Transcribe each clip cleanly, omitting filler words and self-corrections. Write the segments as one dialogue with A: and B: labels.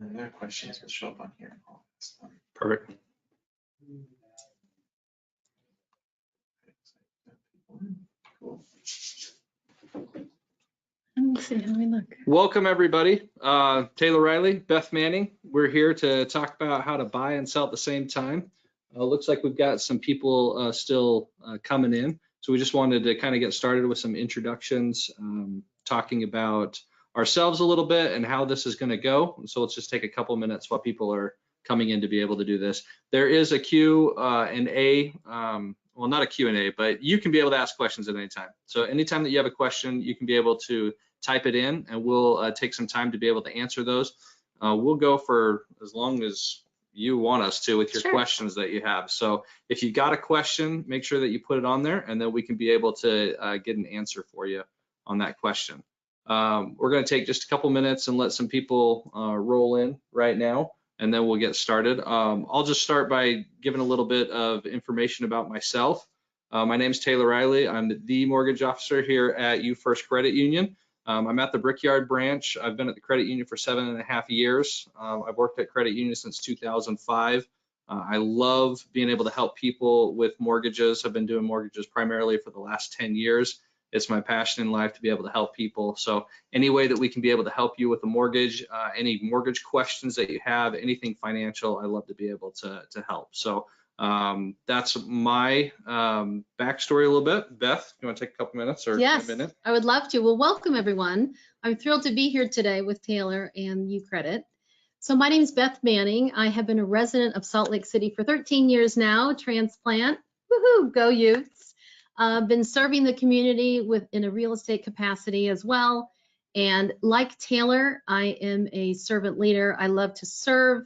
A: And their questions will show up on here.
B: Perfect.
A: Cool.
C: Let's see how we look.
B: Welcome everybody. Taylor Riley, Beth Manning. We're here to talk about how to buy and sell at the same time. Looks like we've got some people still coming in. So we just wanted to kind of get started with some introductions, talking about ourselves a little bit and how this is going to go. So let's just take a couple minutes while people are coming in to be able to do this. There is a Q&A, well, not a Q&A, but you can be able to ask questions at any time. So anytime that you have a question, you can be able to type it in, and we'll take some time to be able to answer those. We'll go for as long as you want us to with your questions that you have. So if you got a question, make sure that you put it on there, and then we can be able to get an answer for you on that question. We're going to take just a couple minutes and let some people roll in right now, and then we'll get started. I'll just start by giving a little bit of information about myself. My name is Taylor Riley. I'm the mortgage officer here at U First Credit Union. I'm at the Brickyard branch. I've been at the credit union for 7.5 years. I've worked at credit union since 2005. I love being able to help people with mortgages. I've been doing mortgages primarily for the last 10 years. It's my passion in life to be able to help people. So any way that we can be able to help you with a mortgage, any mortgage questions that you have, anything financial, I love to be able to help. So that's my backstory a little bit. Beth, you want to take a couple minutes or
C: yes,
B: a minute?
C: I would love to. Well, welcome everyone. I'm thrilled to be here today with Taylor and UCredit. So my name is Beth Manning. I have been a resident of Salt Lake City for 13 years now, transplant, woohoo, go Utes. Been serving the community in a real estate capacity as well. And like Taylor, I am a servant leader. I love to serve.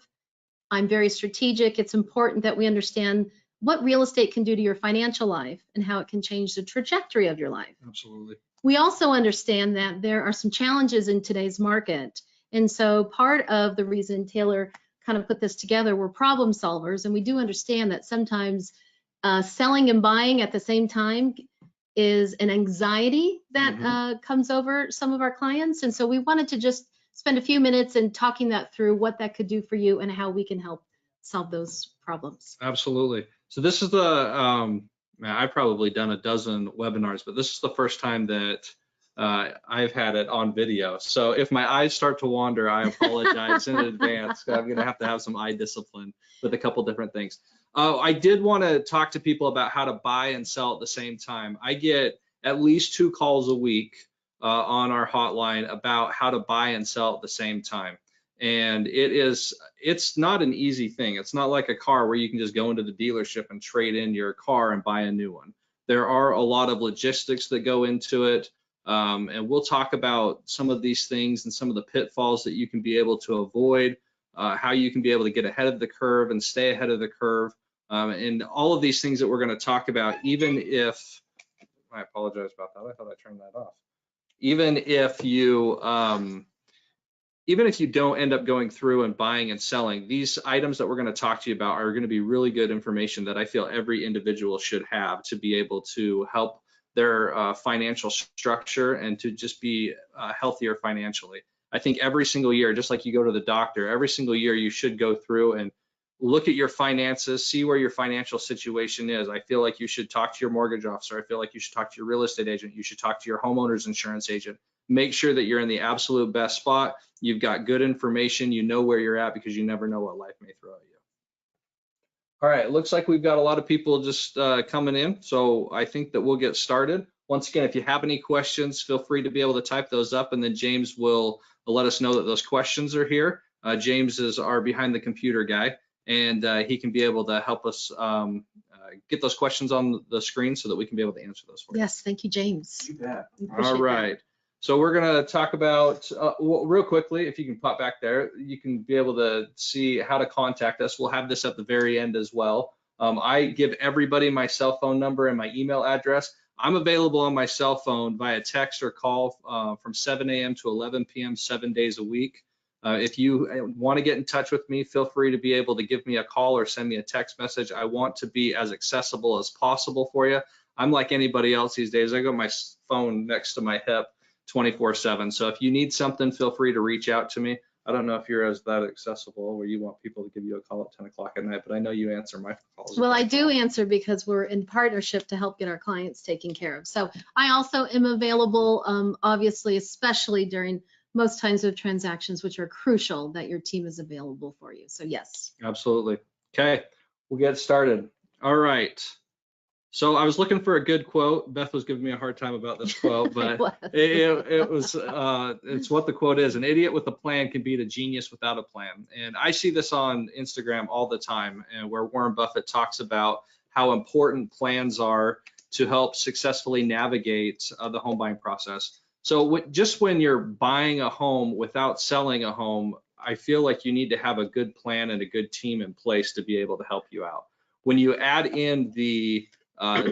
C: I'm very strategic. It's important that we understand what real estate can do to your financial life and how it can change the trajectory of your life.
B: Absolutely.
C: We also understand that there are some challenges in today's market. And so part of the reason Taylor kind of put this together, we're problem solvers. And we do understand that sometimes selling and buying at the same time is an anxiety that comes over some of our clients. And so we wanted to just spend a few minutes in talking that through, what that could do for you and how we can help solve those problems.
B: Absolutely. So this is the, I've probably done a dozen webinars, but this is the first time that I've had it on video. So if my eyes start to wander, I apologize in advance. I'm going to have some eye discipline with a couple different things. I did want to talk to people about how to buy and sell at the same time. I get at least 2 calls a week on our hotline about how to buy and sell at the same time. And it's not an easy thing. It's not like a car where you can just go into the dealership and trade in your car and buy a new one. There are a lot of logistics that go into it. And we'll talk about some of these things and some of the pitfalls that you can be able to avoid, how you can be able to get ahead of the curve and stay ahead of the curve. And all of these things that we're going to talk about, even if, I apologize about that. I thought I turned that off. Even if you don't end up going through and buying and selling, these items that we're going to talk to you about are going to be really good information that I feel every individual should have to be able to help their financial structure and to just be healthier financially. I think every single year, just like you go to the doctor, every single year you should go through and look at your finances, see where your financial situation is. I feel like you should talk to your mortgage officer. I feel like you should talk to your real estate agent. You should talk to your homeowner's insurance agent. Make sure that you're in the absolute best spot. You've got good information. You know where you're at because you never know what life may throw at you. All right, it looks like we've got a lot of people just coming in. So I think that we'll get started. Once again, if you have any questions, feel free to be able to type those up, and then James will let us know that those questions are here. James is our behind the computer guy, and he can be able to help us get those questions on the screen so that we can be able to answer those for you.
C: Yes, thank you, James.
A: You bet.
B: All right. So we're going to talk about, real quickly, if you can pop back there, you can be able to see how to contact us. We'll have this at the very end as well. I give everybody my cell phone number and my email address. I'm available on my cell phone via text or call from 7 a.m. to 11 p.m. 7 days a week. If you want to get in touch with me, feel free to be able to give me a call or send me a text message. I want to be as accessible as possible for you. I'm like anybody else these days. I got my phone next to my hip 24/7. So if you need something, feel free to reach out to me. I don't know if you're as that accessible where you want people to give you a call at 10 o'clock at night, but I know you answer my calls.
C: Well, I do answer because we're in partnership to help get our clients taken care of. So I also am available, obviously, especially during most times of transactions, which are crucial that your team is available for you. So yes.
B: Absolutely. Okay, we'll get started. All right. So I was looking for a good quote. Beth was giving me a hard time about this quote, but it was it's what the quote is. An idiot with a plan can beat a genius without a plan. And I see this on Instagram all the time, and where Warren Buffett talks about how important plans are to help successfully navigate the home buying process. So just when you're buying a home without selling a home, I feel like you need to have a good plan and a good team in place to be able to help you out. When you add in the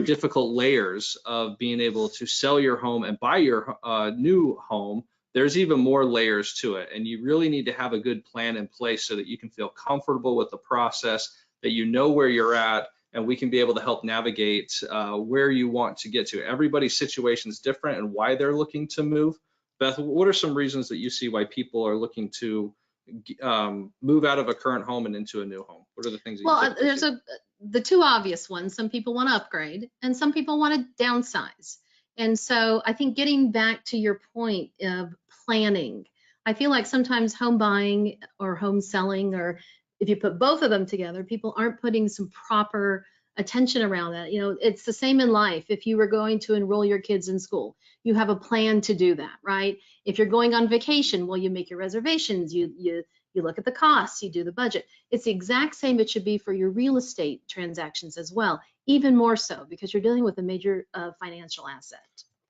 B: difficult layers of being able to sell your home and buy your new home, there's even more layers to it. And you really need to have a good plan in place so that you can feel comfortable with the process, that you know where you're at, and we can be able to help navigate where you want to get to. Everybody's situation is different and why they're looking to move. Beth, what are some reasons that you see why people are looking to move out of a current home and into a new home? What are the things that you
C: there's the two obvious ones. Some people want to upgrade and some people want to downsize. And so I think getting back to your point of planning, I feel like sometimes home buying or home selling, or if you put both of them together, people aren't putting some proper attention around that. You know, it's the same in life. If you were going to enroll your kids in school, you have a plan to do that, right? If you're going on vacation, well, you make your reservations, you look at the costs, you do the budget. It's the exact same it should be for your real estate transactions as well, even more so because you're dealing with a major financial asset.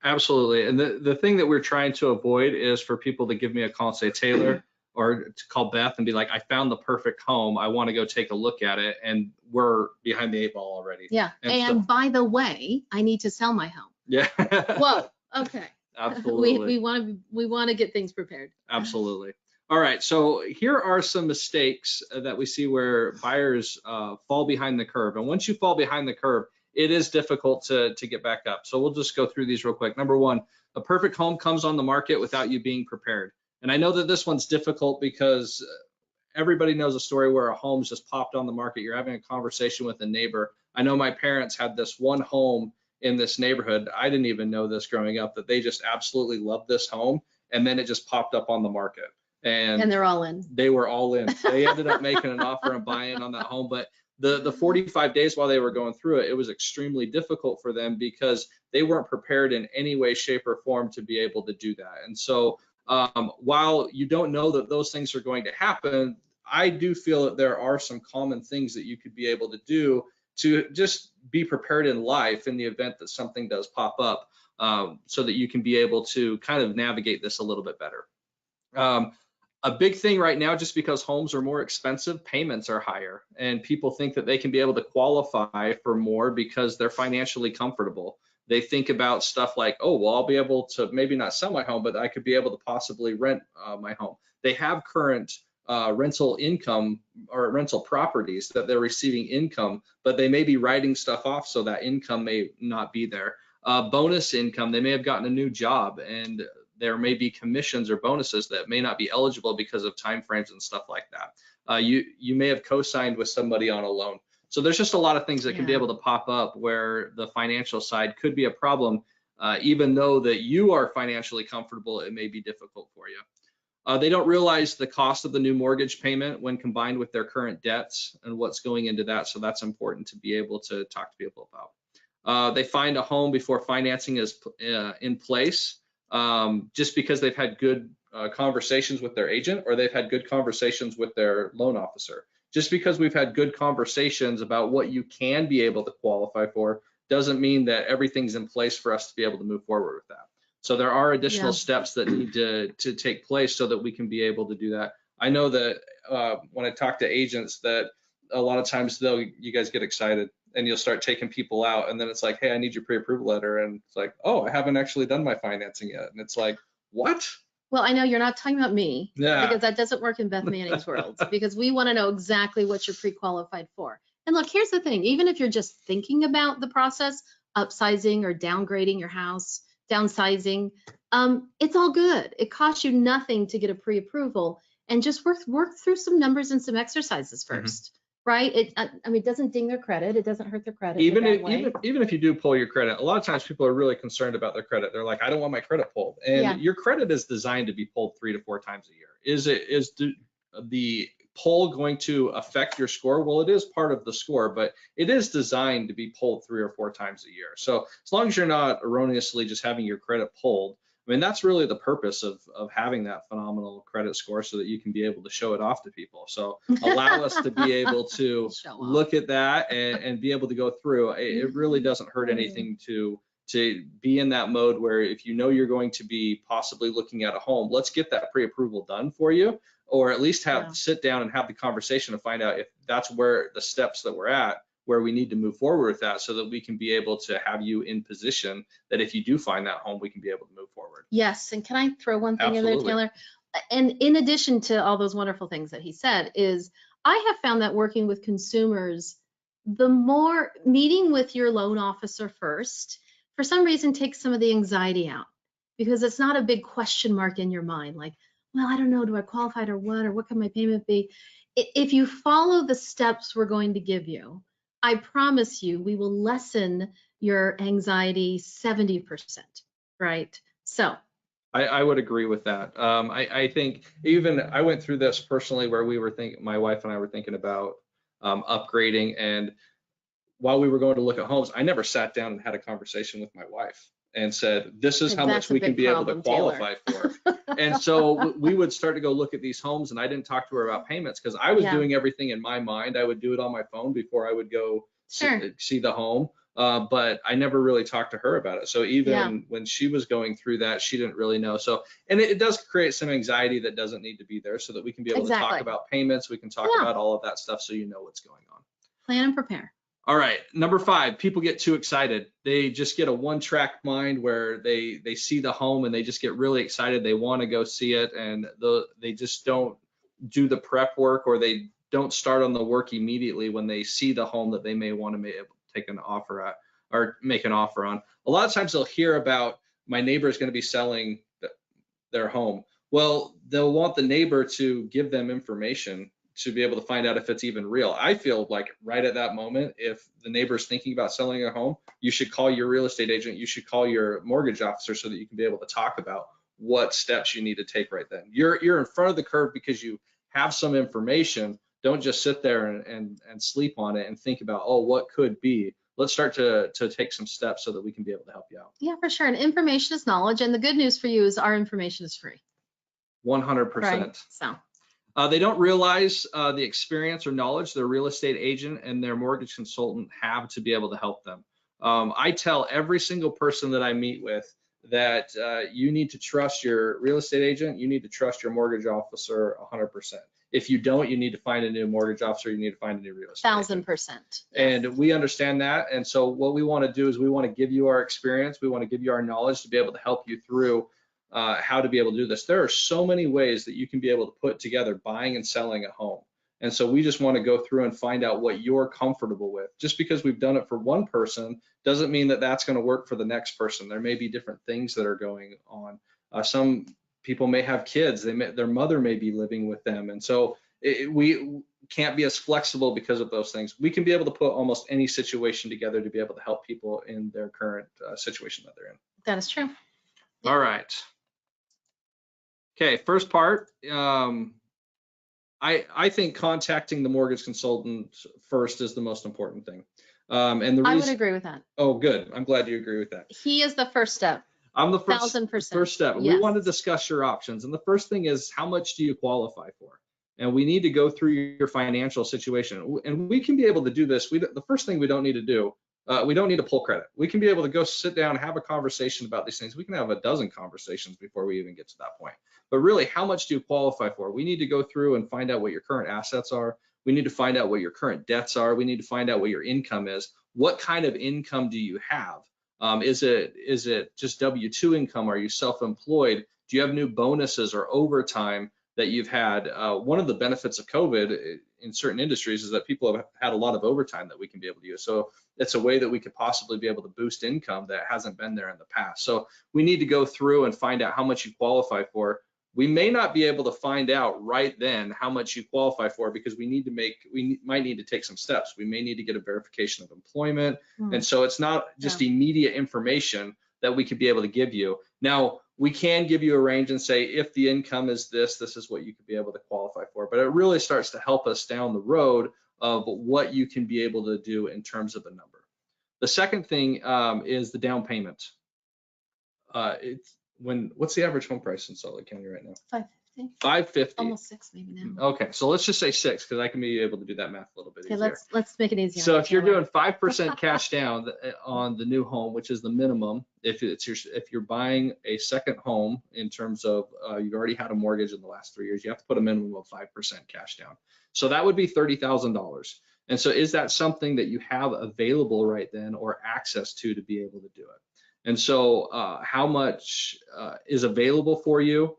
B: Absolutely. And the thing that we're trying to avoid is for people to give me a call and say, Taylor, or to call Beth and be like, I found the perfect home. I want to go take a look at it. And we're behind the 8 ball already.
C: Yeah. And by the way, I need to sell my home.
B: Yeah.
C: Whoa. Okay.
B: Absolutely.
C: We want to get things prepared.
B: Absolutely. All right, so here are some mistakes that we see where buyers fall behind the curve. And once you fall behind the curve, it is difficult to get back up. So we'll just go through these real quick. Number one, a perfect home comes on the market without you being prepared. And I know that this one's difficult because everybody knows a story where a home's just popped on the market. You're having a conversation with a neighbor. I know my parents had this one home in this neighborhood. I didn't even know this growing up, that they just absolutely loved this home. And then it just popped up on the market. And
C: they're all in.
B: They were all in. They ended up making an offer and buying on that home. But the 45 days while they were going through it, it was extremely difficult for them because they weren't prepared in any way, shape, or form to be able to do that. And so while you don't know that those things are going to happen, I do feel that there are some common things that you could be able to do to just be prepared in life in the event that something does pop up, so that you can be able to kind of navigate this a little bit better. A big thing right now, just because homes are more expensive, payments are higher, and people think that they can be able to qualify for more because they're financially comfortable. They think about stuff like, oh, well, I'll be able to maybe not sell my home, but I could be able to possibly rent my home. They have current rental income or rental properties that they're receiving income, but they may be writing stuff off so that income may not be there. Bonus income, they may have gotten a new job and there may be commissions or bonuses that may not be eligible because of timeframes and stuff like that. You may have co-signed with somebody on a loan. So there's just a lot of things that can be able to pop up where the financial side could be a problem. Even though that you are financially comfortable, it may be difficult for you. They don't realize the cost of the new mortgage payment when combined with their current debts and what's going into that. So that's important to be able to talk to people about. They find a home before financing is in place. Just because they've had good conversations with their agent or they've had good conversations with their loan officer. Just because we've had good conversations about what you can be able to qualify for doesn't mean that everything's in place for us to be able to move forward with that. So there are additional steps that need to take place so that we can be able to do that. I know that when I talk to agents that a lot of times you guys get excited and you'll start taking people out and then it's like, hey, I need your pre-approval letter. And it's like, oh, I haven't actually done my financing yet. And it's like, what?
C: Well, I know you're not talking about me,
B: Yeah.
C: because that doesn't work in Beth Manning's world, because we want to know exactly what you're pre-qualified for. And look, here's the thing, even if you're just thinking about the process, upsizing or downgrading your house, downsizing, it's all good. It costs you nothing to get a pre-approval. and just work through some numbers and some exercises first, right? I mean, it doesn't ding their credit. It doesn't hurt their credit.
B: Even
C: in a
B: if,
C: bad way.
B: even if you do pull your credit, a lot of times people are really concerned about their credit. They're like, I don't want my credit pulled. And
C: Yeah.
B: your credit is designed to be pulled 3 to 4 times a year. Is the pull going to affect your score? Well, it is part of the score, but it is designed to be pulled 3 or 4 times a year. So as long as you're not erroneously just having your credit pulled, I mean, that's really the purpose of having that phenomenal credit score, so that you can be able to show it off to people. So allow us to be able to
C: Show off.
B: look at that and be able to go through. It really doesn't hurt anything to be in that mode where if you know you're going to be possibly looking at a home, let's get that pre-approval done for you, or at least sit down and have the conversation to find out if that's where the steps that we're at, where we need to move forward with that, so that we can be able to have you in position that if you do find that home, we can be able to move forward.
C: Yes, and can I throw one thing in there,
B: Absolutely.
C: Taylor? And in addition to all those wonderful things that he said, is I have found that working with consumers, the more meeting with your loan officer first, for some reason takes some of the anxiety out, because it's not a big question mark in your mind, like, well, I don't know, do I qualify or what can my payment be? If you follow the steps we're going to give you, I promise you, we will lessen your anxiety 70%, right? So
B: I would agree with that. I think even I went through this personally, where we were thinking, my wife and I were thinking about upgrading, and while we were going to look at homes, I never sat down and had a conversation with my wife and said, this is how much we can be able to qualify for. And so we would start to go look at these homes, and I didn't talk to her about payments, because I was doing everything in my mind. I would do it on my phone before I would go see the home. But I never really talked to her about it. So even when she was going through that, she didn't really know. So, and it does create some anxiety that doesn't need to be there, so that we can be able to talk about payments. We can talk about all of that stuff, so you know what's going on.
C: Plan and prepare.
B: All right, number 5, people get too excited. They just get a one-track mind, where they see the home and they just get really excited. They want to go see it, and they just don't do the prep work, or they don't start on the work immediately when they see the home that they may want to take an offer at, or make an offer on. A lot of times they'll hear about, my neighbor is going to be selling their home. Well, they'll want the neighbor to give them information to be able to find out if it's even real. I feel like right at that moment, if the neighbor is thinking about selling a home, you should call your real estate agent, you should call your mortgage officer, so that you can be able to talk about what steps you need to take right then. You're in front of the curve because you have some information. Don't just sit there and sleep on it and think about, oh, what could be. Let's start to take some steps so that we can be able to help you out.
C: Yeah, for sure. And information is knowledge. And the good news for you is our information is free.
B: 100%.
C: Right? So.
B: They don't realize the experience or knowledge their real estate agent and their mortgage consultant have to be able to help them. I tell every single person that I meet with that you need to trust your real estate agent, you need to trust your mortgage officer 100%. If you don't, you need to find a new mortgage officer, you need to find a new real estate agent.
C: 1000%. Yes.
B: And we understand that. And so what we want to do is we want to give you our experience, we want to give you our knowledge to be able to help you through how to be able to do this. There are so many ways that you can be able to put together buying and selling a home. And so we just want to go through and find out what you're comfortable with. Just because we've done it for one person doesn't mean that that's going to work for the next person. There may be different things that are going on. Some people may have kids, their mother may be living with them. And so we can't be as flexible because of those things. We can be able to put almost any situation together to be able to help people in their current situation that they're in.
C: That is true.
B: All right. Okay, first part, I think contacting the mortgage consultant first is the most important thing. And the reason,
C: I would agree with that.
B: Oh, good. I'm glad you agree with that.
C: He is the first step.
B: I'm the first
C: 1000%.
B: First step.
C: Yes.
B: We want to discuss your options. And the first thing is, how much do you qualify for? And we need to go through your financial situation. And we can be able to do this. The first thing we don't need to do, we don't need to pull credit. We can be able to go sit down, have a conversation about these things. We can have a dozen conversations before we even get to that point. But really, how much do you qualify for? We need to go through and find out what your current assets are. We need to find out what your current debts are. We need to find out what your income is. What kind of income do you have? Is it just W-2 income? Are you self-employed? Do you have new bonuses or overtime that you've had? One of the benefits of COVID in certain industries is that people have had a lot of overtime that we can be able to use. So it's a way that we could possibly be able to boost income that hasn't been there in the past. So we need to go through and find out how much you qualify for. We may not be able to find out right then how much you qualify for because we might need to take some steps. We may need to get a verification of employment. And so it's not just immediate information that we could be able to give you. Now, we can give you a range and say, if the income is this, this is what you could be able to qualify for. But it really starts to help us down the road of what you can be able to do in terms of a number. The second thing is the down payment. What's the average home price in Salt Lake County right now?
C: 550.
B: 550.
C: Almost 6 maybe now.
B: Okay, so let's just say 6 because I can be able to do that math a little bit
C: Okay,
B: easier.
C: let's make it easier.
B: So if you're doing 5% cash down on the new home, which is the minimum, if you're buying a second home in terms of you've already had a mortgage in the last 3 years, you have to put a minimum of 5% cash down. So that would be $30,000. And so is that something that you have available right then or access to be able to do it? And so how much is available for you?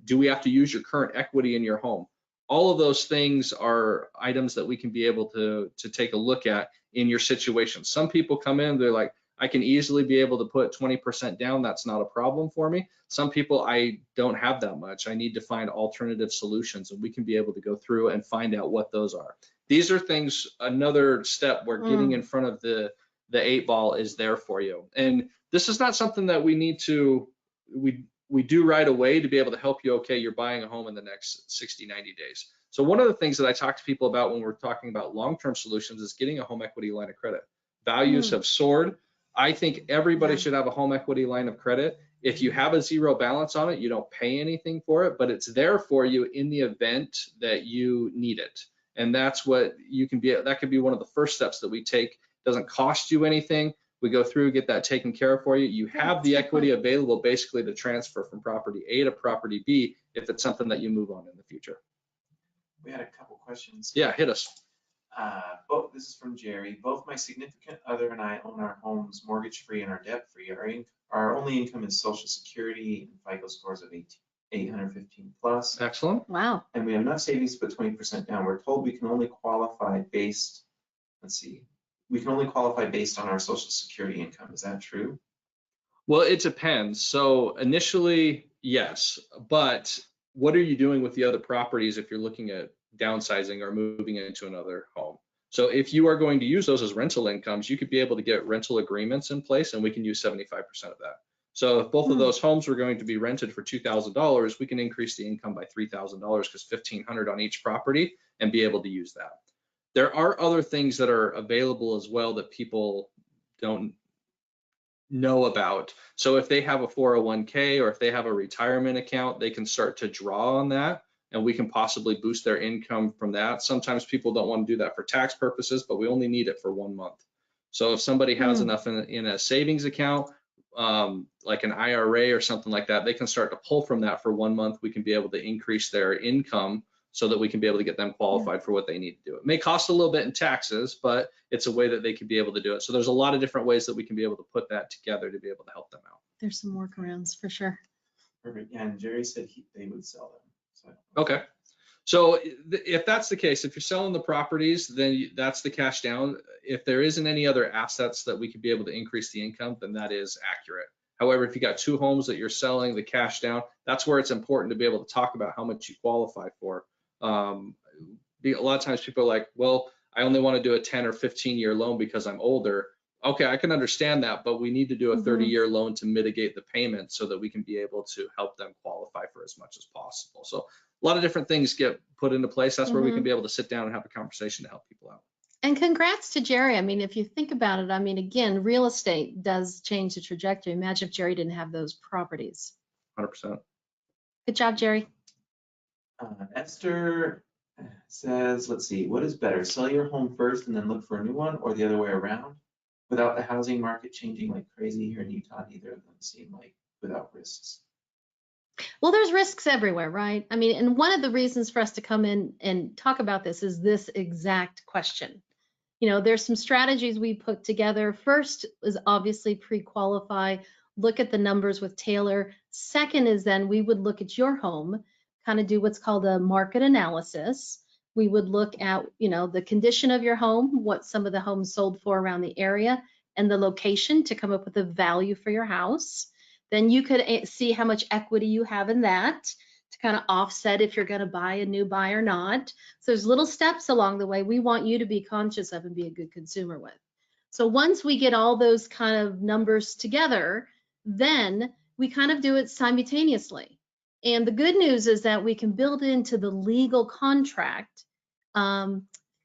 B: Do we have to use your current equity in your home? All of those things are items that we can be able to take a look at in your situation. Some people come in, they're like, I can easily be able to put 20% down. That's not a problem for me. Some people, I don't have that much. I need to find alternative solutions, and we can be able to go through and find out what those are. These are things, another step where getting in front of the 8 ball is there for you. And this is not something that we need to, we do right away to be able to help you. Okay, you're buying a home in the next 60, 90 days. So one of the things that I talk to people about when we're talking about long-term solutions is getting a home equity line of credit. Values have soared. I think everybody should have a home equity line of credit. If you have a zero balance on it, you don't pay anything for it, but it's there for you in the event that you need it. And that's what you can be, that could be one of the first steps that we take. It doesn't cost you anything. We go through, get that taken care of for you. You have the equity available basically to transfer from property A to property B if it's something that you move on in the future.
A: We had a couple questions.
B: Yeah, hit us.
A: This is from Jerry. Both my significant other and I own our homes mortgage-free and are debt-free. Our only income is Social Security and FICO scores of 815 plus.
B: Excellent.
C: Wow.
A: And we have enough savings to put 20% down. We're told we can only qualify based, we can only qualify based on our Social Security income. Is that true?
B: Well, it depends. So initially, yes, but what are you doing with the other properties if you're looking at downsizing or moving into another home? So if you are going to use those as rental incomes, you could be able to get rental agreements in place and we can use 75% of that. So if both of those homes were going to be rented for $2,000, we can increase the income by $3,000 because $1,500 on each property and be able to use that. There are other things that are available as well that people don't know about. So if they have a 401k or if they have a retirement account, they can start to draw on that and we can possibly boost their income from that. Sometimes people don't want to do that for tax purposes, but we only need it for 1 month. So if somebody has enough in a savings account, like an IRA or something like that, they can start to pull from that for 1 month. We can be able to increase their income so that we can be able to get them qualified for what they need to do. It may cost a little bit in taxes, but it's a way that they can be able to do it. So there's a lot of different ways that we can be able to put that together to be able to help them out.
C: There's some workarounds for sure.
A: Perfect. Yeah, and Jerry said they would sell them. So.
B: Okay. So if that's the case, if you're selling the properties, then that's the cash down. If there isn't any other assets that we could be able to increase the income, then that is accurate. However, if you got 2 homes that you're selling, the cash down, that's where it's important to be able to talk about how much you qualify for. A lot of times people are like, well, I only want to do a 10 or 15 year loan because I'm older. Okay, I can understand that, but we need to do a 30-year loan to mitigate the payment so that we can be able to help them qualify for as much as possible. So a lot of different things get put into place. That's where we can be able to sit down and have a conversation to help people out.
C: And congrats to Jerry. I mean, if you think about it, I mean, again, real estate does change the trajectory. Imagine if Jerry didn't have those properties.
B: 100%.
C: Good job, Jerry.
A: Esther says, let's see, what is better, sell your home first and then look for a new one, or the other way around? Without the housing market changing like crazy here in Utah, neither of them seem like without risks.
C: Well, there's risks everywhere, right? I mean, and one of the reasons for us to come in and talk about this is this exact question. You know, there's some strategies we put together. First is obviously pre-qualify, look at the numbers with Taylor. Second is then we would look at your home, kind of do what's called a market analysis. We would look at, you know, the condition of your home, what some of the homes sold for around the area, and the location to come up with a value for your house. Then you could see how much equity you have in that to kind of offset if you're going to buy a new buy or not. So there's little steps along the way we want you to be conscious of and be a good consumer with. So once we get all those kind of numbers together, then we kind of do it simultaneously. And the good news is that we can build into the legal contract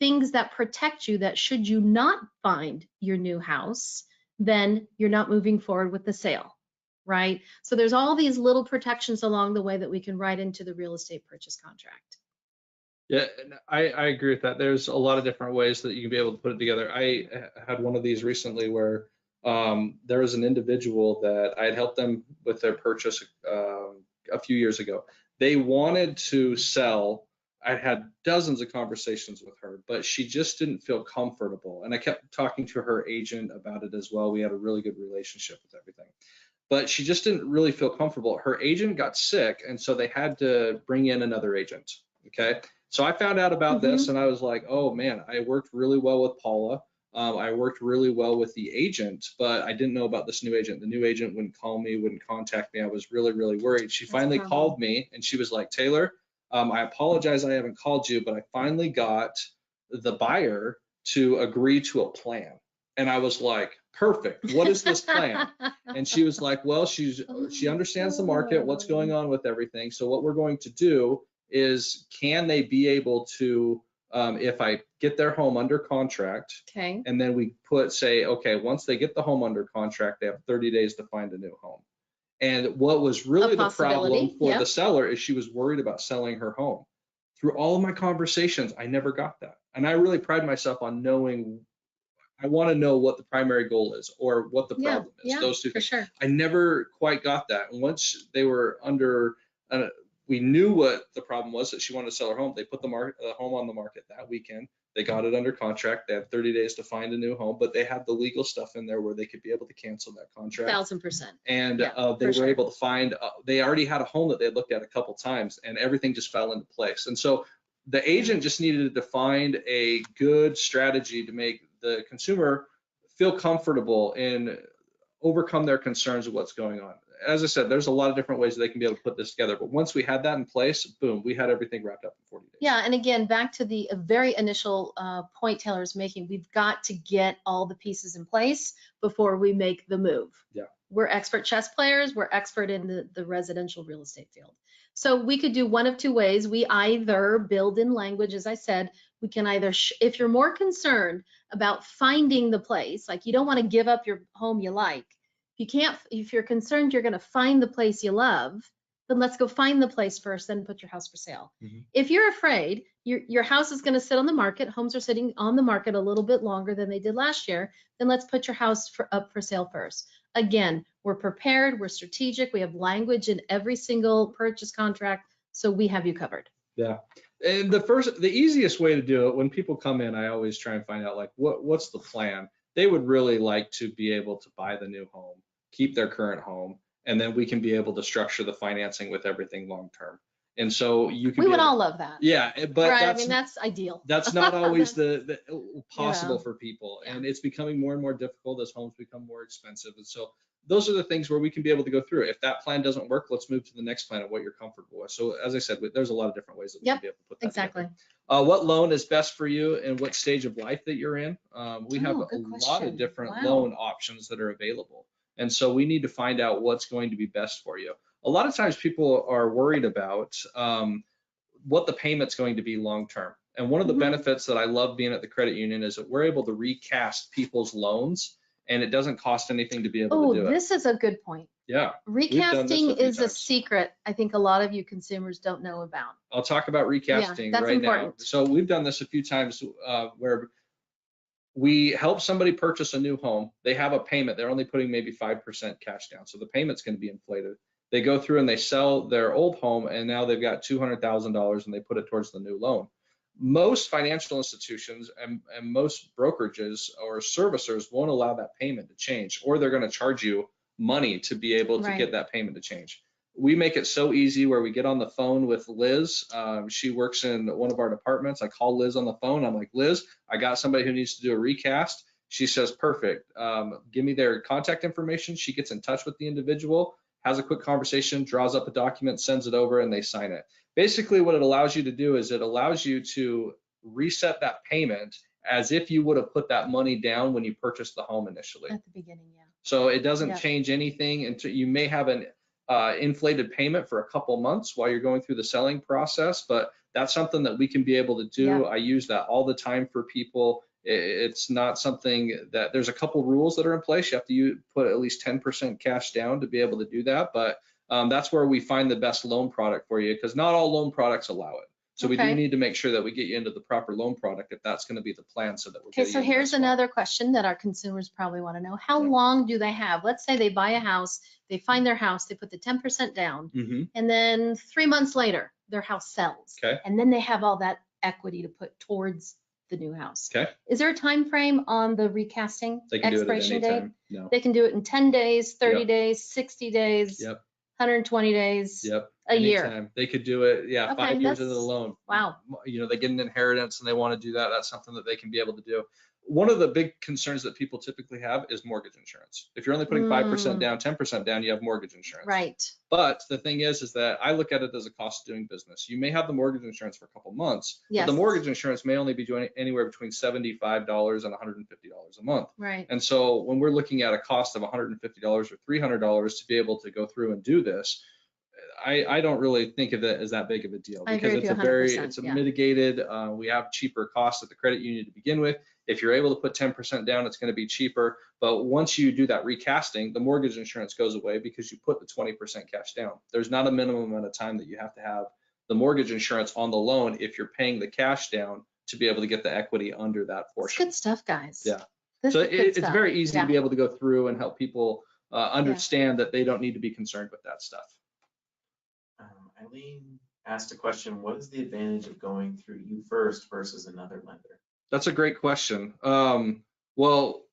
C: things that protect you, that should you not find your new house, then you're not moving forward with the sale, right? So there's all these little protections along the way that we can write into the real estate purchase contract.
B: Yeah, and I agree with that. There's a lot of different ways that you can be able to put it together. I had one of these recently where there was an individual that I had helped them with their purchase a few years ago. They wanted to sell. I had dozens of conversations with her, but she just didn't feel comfortable. And I kept talking to her agent about it as well. We had a really good relationship with everything, but she just didn't really feel comfortable. Her agent got sick, and so they had to bring in another agent. Okay. So I found out about this, and I was like, oh man, I worked really well with Paula. I worked really well with the agent, but I didn't know about this new agent. The new agent wouldn't call me, wouldn't contact me. I was really, really worried. She finally called me, and she was like, Taylor, I apologize I haven't called you, but I finally got the buyer to agree to a plan. And I was like, perfect. What is this plan? And she was like, well, she understands the market, what's going on with everything. So what we're going to do is, can they be able to, if I get their home under contract,
C: Okay.
B: and then we say, okay, once they get the home under contract, they have 30 days to find a new home. And what was really the problem for the seller is she was worried about selling her home. Through all of my conversations, I never got that. And I really pride myself on knowing, I want to know what the primary goal is or what the problem is. Those two things.
C: Sure.
B: I never quite got that. And once they were under, we knew what the problem was, that she wanted to sell her home. They put the home on the market that weekend. They got it under contract. They had 30 days to find a new home, but they had the legal stuff in there where they could be able to cancel that contract.
C: 1000%.
B: And they were able to find, they already had a home that they had looked at a couple times, and everything just fell into place. And so the agent just needed to find a good strategy to make the consumer feel comfortable and overcome their concerns of what's going on. As I said, there's a lot of different ways that they can be able to put this together. But once we had that in place, boom, we had everything wrapped up in 40 days.
C: Yeah, and again, back to the very initial point Taylor was making, we've got to get all the pieces in place before we make the move.
B: Yeah.
C: We're expert chess players. We're expert in the residential real estate field. So we could do one of two ways. We either build in language, as I said, we can either, if you're more concerned about finding the place, like you don't want to give up your home you like, if you're concerned you're going to find the place you love, then let's go find the place first, then put your house for sale.
B: Mm-hmm.
C: If you're afraid your house is going to sit on the market, homes are sitting on the market a little bit longer than they did last year, then let's put your house up for sale first. Again, we're prepared, we're strategic, we have language in every single purchase contract, so we have you covered.
B: Yeah. And the easiest way to do it, when people come in, I always try and find out, like, what's the plan? They would really like to be able to buy the new home, keep their current home, and then we can be able to structure the financing with everything long term. And so you can.
C: We would all love that.
B: Yeah, but
C: right, I mean, that's ideal.
B: That's not always the possible for people,
C: Yeah.
B: and it's becoming more and more difficult as homes become more expensive. And so those are the things where we can be able to go through. If that plan doesn't work, let's move to the next plan of what you're comfortable with. So as I said, there's a lot of different ways that we can be able to put that
C: exactly.
B: together. What loan is best for you and what stage of life that you're in? We have a lot of different loan options that are available. And so we need to find out what's going to be best for you. A lot of times people are worried about what the payment's going to be long term. And one of the benefits that I love being at the credit union is that we're able to recast people's loans, and it doesn't cost anything to be able to do it.
C: Oh, this is a good point.
B: Yeah.
C: Recasting is a secret I think a lot of you consumers don't know about.
B: I'll talk about recasting right
C: important.
B: now. So we've done this a few times where we help somebody purchase a new home. They have a payment. They're only putting maybe 5% cash down. So the payment's going to be inflated. They go through and they sell their old home, and now they've got $200,000 and they put it towards the new loan. Most financial institutions and most brokerages or servicers won't allow that payment to change, or they're going to charge you money to be able to get that payment to change. We make it so easy where we get on the phone with Liz. She works in one of our departments. I call Liz on the phone. I'm like, Liz, I got somebody who needs to do a recast. She says, perfect. Give me their contact information. She gets in touch with the individual. has a quick conversation, draws up a document, sends it over, and they sign it. Basically, what it allows you to do is it allows you to reset that payment as if you would have put that money down when you purchased the home initially.
C: At the beginning, yeah.
B: So it doesn't
C: Yeah.
B: change anything until you may have an inflated payment for a couple months while you're going through the selling process, but that's something that we can be able to do.
C: Yeah.
B: I use that all the time for people. It's not something that there's a couple rules that are in place. You have to put at least 10% cash down to be able to do that. But that's where we find the best loan product for you, because not all loan products allow it. So we do need to make sure that we get you into the proper loan product if that's going to be the plan, so that we're
C: Okay, so here's another question that our consumers probably want to know. How long do they have? Let's say they buy a house, they find their house, they put the 10% down, and then 3 months later, their house sells.
B: Okay.
C: And then they have all that equity to put towards the new house.
B: Okay.
C: Is there a time frame on the recasting
B: They can
C: expiration
B: do it at any
C: date?
B: time. No.
C: They can do it in 10 days, 30 days, 60 days,
B: Yep.
C: 120 days,
B: Yep.
C: a year.
B: Anytime. They could do it. Yeah.
C: Okay,
B: 5 years into the
C: that's-
B: loan.
C: Wow.
B: You know, they get an inheritance and they want to do that. That's something that they can be able to do. One of the big concerns that people typically have is mortgage insurance. If you're only putting 5% down, 10% down, you have mortgage insurance.
C: Right.
B: But the thing is that I look at it as a cost of doing business. You may have the mortgage insurance for a couple months,
C: Yes.
B: but the mortgage insurance may only be doing anywhere between $75 and $150 a month.
C: Right.
B: And so when we're looking at a cost of $150 or $300 to be able to go through and do this, I don't really think of it as that big of a deal,
C: I
B: because
C: agree
B: it's
C: with you
B: it's a
C: 100%, yeah.
B: mitigated, we have cheaper costs at the credit union to begin with. If you're able to put 10% down, it's going to be cheaper. But once you do that recasting, the mortgage insurance goes away because you put the 20% cash down. There's not a minimum amount of time that you have to have the mortgage insurance on the loan if you're paying the cash down to be able to get the equity under that
C: It's
B: portion.
C: good stuff, guys.
B: Yeah.
C: This
B: So
C: is good
B: it's
C: stuff.
B: very easy
C: Yeah.
B: to be able to go through and help people understand that they don't need to be concerned with that stuff.
A: Eileen asked a question, what is the advantage of going through you first versus another lender?
B: That's a great question. Well,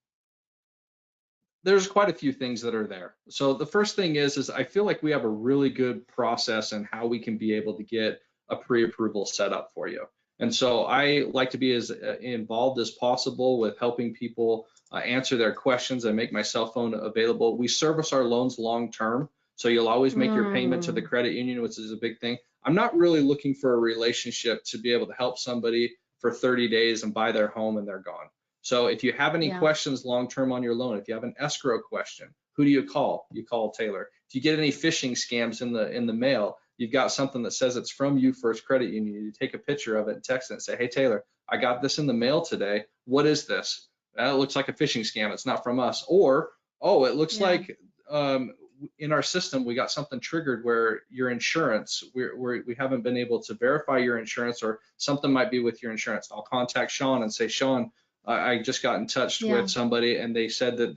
B: there's quite a few things that are there. So the first thing is I feel like we have a really good process in how we can be able to get a pre-approval set up for you. And so I like to be as involved as possible with helping people answer their questions and make my cell phone available. We service our loans long-term, so you'll always make your payment to the credit union, which is a big thing. I'm not really looking for a relationship to be able to help somebody for 30 days and buy their home and they're gone. So if you have any questions long-term on your loan, if you have an escrow question, who do you call? You call Taylor. If you get any phishing scams in the mail, you've got something that says it's from You First Credit Union. You take a picture of it and text it and say, hey, Taylor, I got this in the mail today. What is this? It looks like a phishing scam. It's not from us. Or, oh, it looks like in our system, we got something triggered where your insurance, we haven't been able to verify your insurance, or something might be with your insurance. I'll contact Sean and say, Sean, I just got in touch with somebody and they said that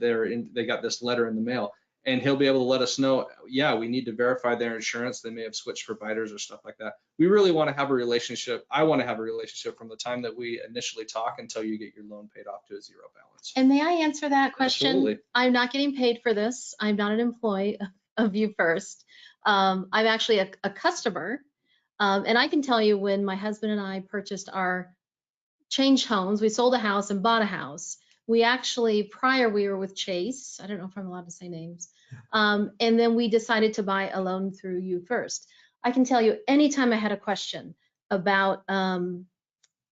B: they got this letter in the mail. And he'll be able to let us know, yeah, we need to verify their insurance. They may have switched providers or stuff like that. We really want to have a relationship. I want to have a relationship from the time that we initially talk until you get your loan paid off to a zero balance.
C: And may I answer that question?
B: Absolutely.
C: I'm not getting paid for this. I'm not an employee of You First. I'm actually a customer. And I can tell you, when my husband and I purchased our change homes, we sold a house and bought a house. We actually, prior, we were with Chase. I don't know if I'm allowed to say names. And then we decided to buy a loan through You First. I can tell you, anytime I had a question about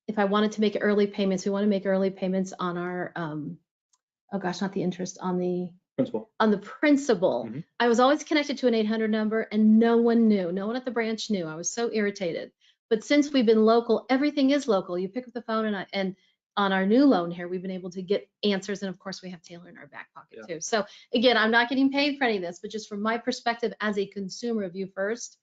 C: if I wanted to make early payments, we want to make early payments on our, oh gosh, not the interest, on the
B: Principal.
C: On the principal. I was always connected to an 800 number and no one knew. No one at the branch knew. I was so irritated. But since we've been local, everything is local. You pick up the phone and on our new loan here, we've been able to get answers. And of course, we have Taylor in our back pocket too. So again, I'm not getting paid for any of this, but just from my perspective as a consumer of You First,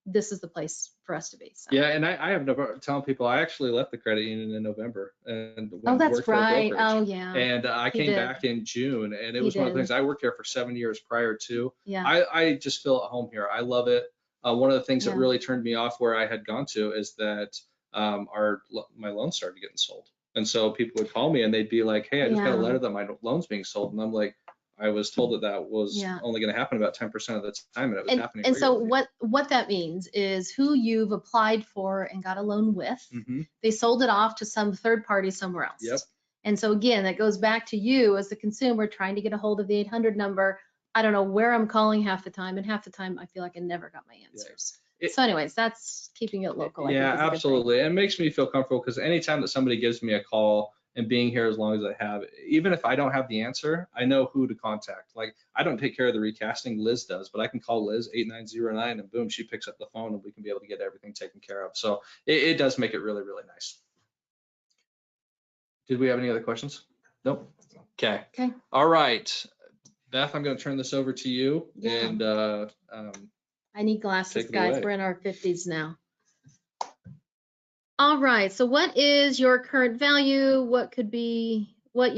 C: this is the place for us to be. So.
B: Yeah, and I have never telling people I actually left the credit union in November and
C: oh, that's right. Oh, yeah.
B: And I came back in June, and it was one of the things. I worked here for 7 years prior to.
C: Yeah.
B: I just feel at home here. I love it. One of the things that really turned me off where I had gone to is that my loans started getting sold, and so people would call me and they'd be like, "Hey, I just got a letter that my loan's being sold," and I'm like, I was told that was only going to happen about 10% of the time, and it was happening.
C: And
B: regularly.
C: so what that means is who you've applied for and got a loan with, they sold it off to some third party somewhere else.
B: Yep.
C: And so again, that goes back to you as the consumer trying to get a hold of the 800 number. I don't know where I'm calling half the time, and half the time I feel like I never got my answers. So anyways, that's keeping it local.
B: Yeah,
C: I think is a good
B: absolutely. It makes me feel comfortable because anytime that somebody gives me a call and being here as long as I have, even if I don't have the answer, I know who to contact. Like I don't take care of the recasting, Liz does, but I can call Liz 8909 and boom, she picks up the phone and we can be able to get everything taken care of. So it does make it really, really nice. Did we have any other questions? Nope. Okay.
C: Okay.
B: All right. Beth, I'm going to turn this over to you.
C: Yeah.
B: And
C: I need glasses,
B: take it
C: guys.
B: away.
C: We're in our 50s now. All right. So what is your current value? What could be what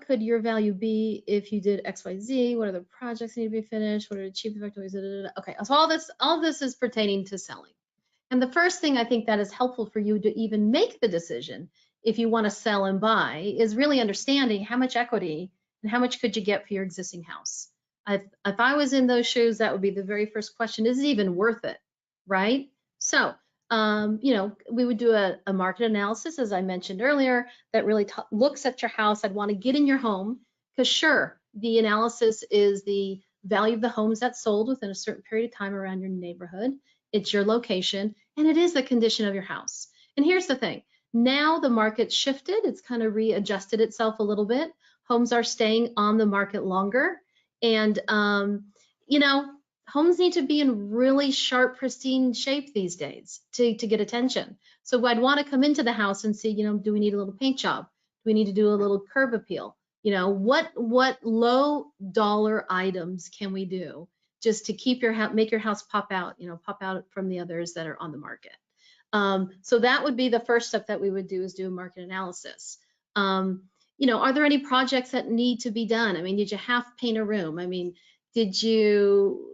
C: could your value be if you did XYZ? What are the projects need to be finished? What are the cheap effective? Okay. So all this is pertaining to selling. And the first thing I think that is helpful for you to even make the decision if you want to sell and buy is really understanding how much equity and how much could you get for your existing house. If I was in those shoes, that would be the very first question. Is it even worth it? Right? So, we would do a market analysis, as I mentioned earlier, that really looks at your house. I'd want to get in your home because sure, the analysis is the value of the homes that sold within a certain period of time around your neighborhood. It's your location, and it is the condition of your house. And here's the thing. Now the market's shifted. It's kind of readjusted itself a little bit. Homes are staying on the market longer. And, homes need to be in really sharp, pristine shape these days to get attention. So I'd want to come into the house and see, do we need a little paint job? Do we need to do a little curb appeal? What low dollar items can we do just to keep make your house pop out from the others that are on the market? So that would be the first step that we would do is do a market analysis. Are there any projects that need to be done? I mean, did you half paint a room? I mean, did you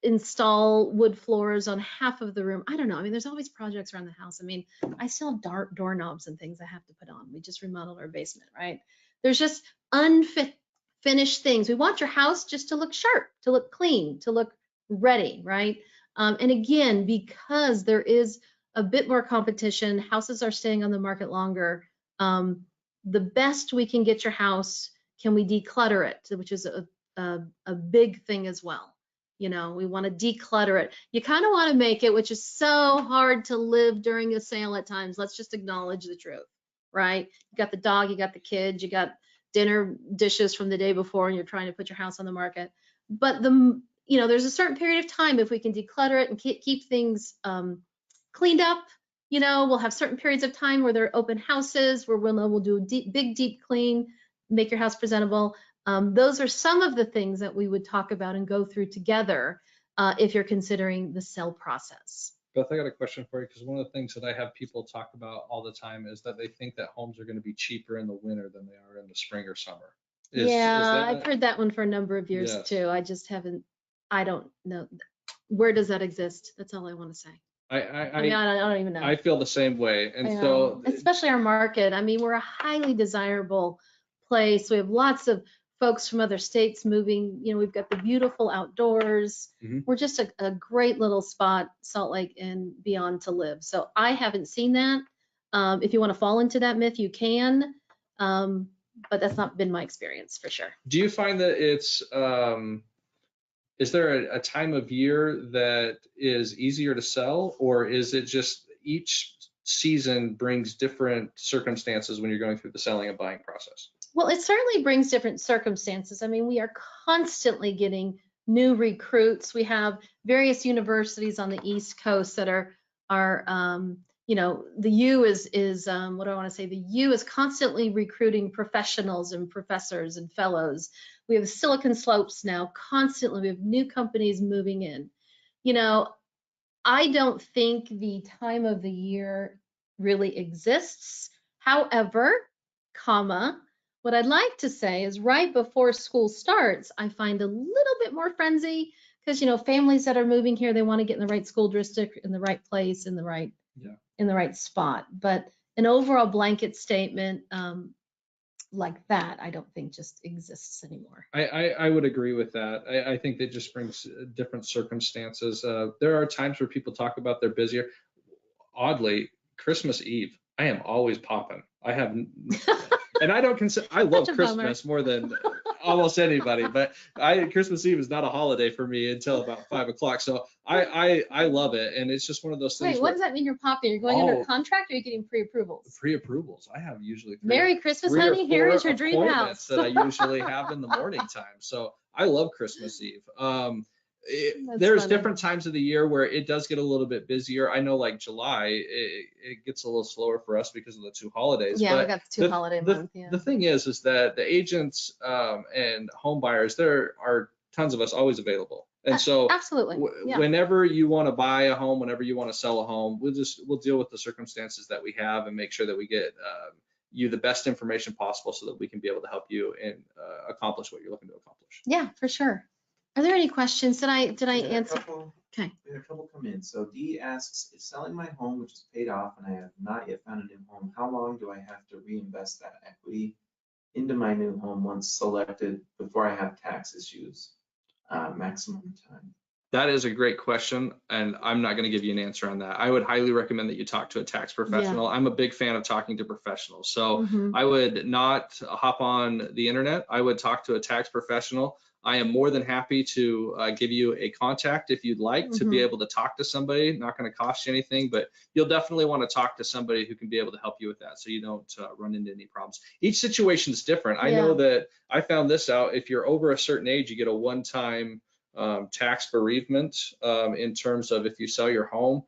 C: install wood floors on half of the room? I don't know. I mean, there's always projects around the house. I mean, I still have doorknobs and things I have to put on. We just remodeled our basement, right? There's just unfinished things. We want your house just to look sharp, to look clean, to look ready, right? And again, because there is a bit more competition, houses are staying on the market longer. The best we can get your house, can we declutter it, which is a big thing as well. We want to declutter it. You kind of want to make it, which is so hard to live during a sale at times. Let's just acknowledge the truth, right? You got the dog, you got the kids, you got dinner dishes from the day before, and you're trying to put your house on the market. But there's a certain period of time if we can declutter it and keep things cleaned up. We'll have certain periods of time where there are open houses where we'll do a big deep clean, make your house presentable. Those are some of the things that we would talk about and go through together if you're considering the sell process.
B: Beth, I got a question for you because one of the things that I have people talk about all the time is that they think that homes are going to be cheaper in the winter than they are in the spring or summer.
C: I've heard that one for a number of years too. I don't know. Where does that exist? That's all I want to say. I don't even know.
B: I feel the same way. And so
C: especially our market. I mean, we're a highly desirable place. We have lots of folks from other states moving. We've got the beautiful outdoors. Mm-hmm. We're just a great little spot, Salt Lake and beyond, to live. So I haven't seen that. If you want to fall into that myth, you can. But that's not been my experience for sure.
B: Do you find that it's is there a time of year that is easier to sell, or is it just each season brings different circumstances when you're going through the selling and buying process?
C: Well, it certainly brings different circumstances. I mean, we are constantly getting new recruits. We have various universities on the East Coast that are the U is what do I want to say? The U is constantly recruiting professionals and professors and fellows. We have Silicon Slopes now constantly. We have new companies moving in. I don't think the time of the year really exists. However, what I'd like to say is right before school starts, I find a little bit more frenzy because, families that are moving here, they want to get in the right school district, in the right place, in the right spot. But an overall blanket statement like that, I don't think just exists anymore.
B: I would agree with that. I think that just brings different circumstances. There are times where people talk about they're busier. Oddly, Christmas Eve, I am always popping. I have, and I don't consider, I love Christmas more than almost anybody, but Christmas Eve is not a holiday for me until about 5 o'clock. So I love it. And it's just one of those things.
C: Wait, what does that mean you're popping? You're going under contract or are you getting pre-approvals?
B: Pre-approvals. I have usually
C: Merry Christmas, honey. Here is your dream house.
B: That I usually have in the morning time. So I love Christmas Eve. There's
C: funny.
B: different times of the year where it does get a little bit busier. I know like July, it gets a little slower for us because of the 2 holidays.
C: Yeah,
B: but
C: we got the 2 holiday month. Yeah.
B: The thing is that the agents and home buyers, there are tons of us always available. And so
C: absolutely.
B: Whenever you want to buy a home, whenever you want to sell a home, we'll deal with the circumstances that we have and make sure that we get you the best information possible so that we can be able to help you and accomplish what you're looking to accomplish.
C: Yeah, for sure. Are there any questions? Did I answer?
A: Okay. We had a couple come in. So Dee asks, if selling my home, which is paid off, and I have not yet found a new home, how long do I have to reinvest that equity into my new home once selected before I have tax issues? Maximum time.
B: That is a great question, and I'm not going to give you an answer on that. I would highly recommend that you talk to a tax professional. Yeah. I'm a big fan of talking to professionals. So I would not hop on the internet. I would talk to a tax professional. I am more than happy to give you a contact if you'd like to be able to talk to somebody. Not going to cost you anything, but you'll definitely want to talk to somebody who can be able to help you with that so you don't run into any problems. Each situation is different. I know that I found this out. If you're over a certain age, you get a one-time tax bereavement in terms of if you sell your home.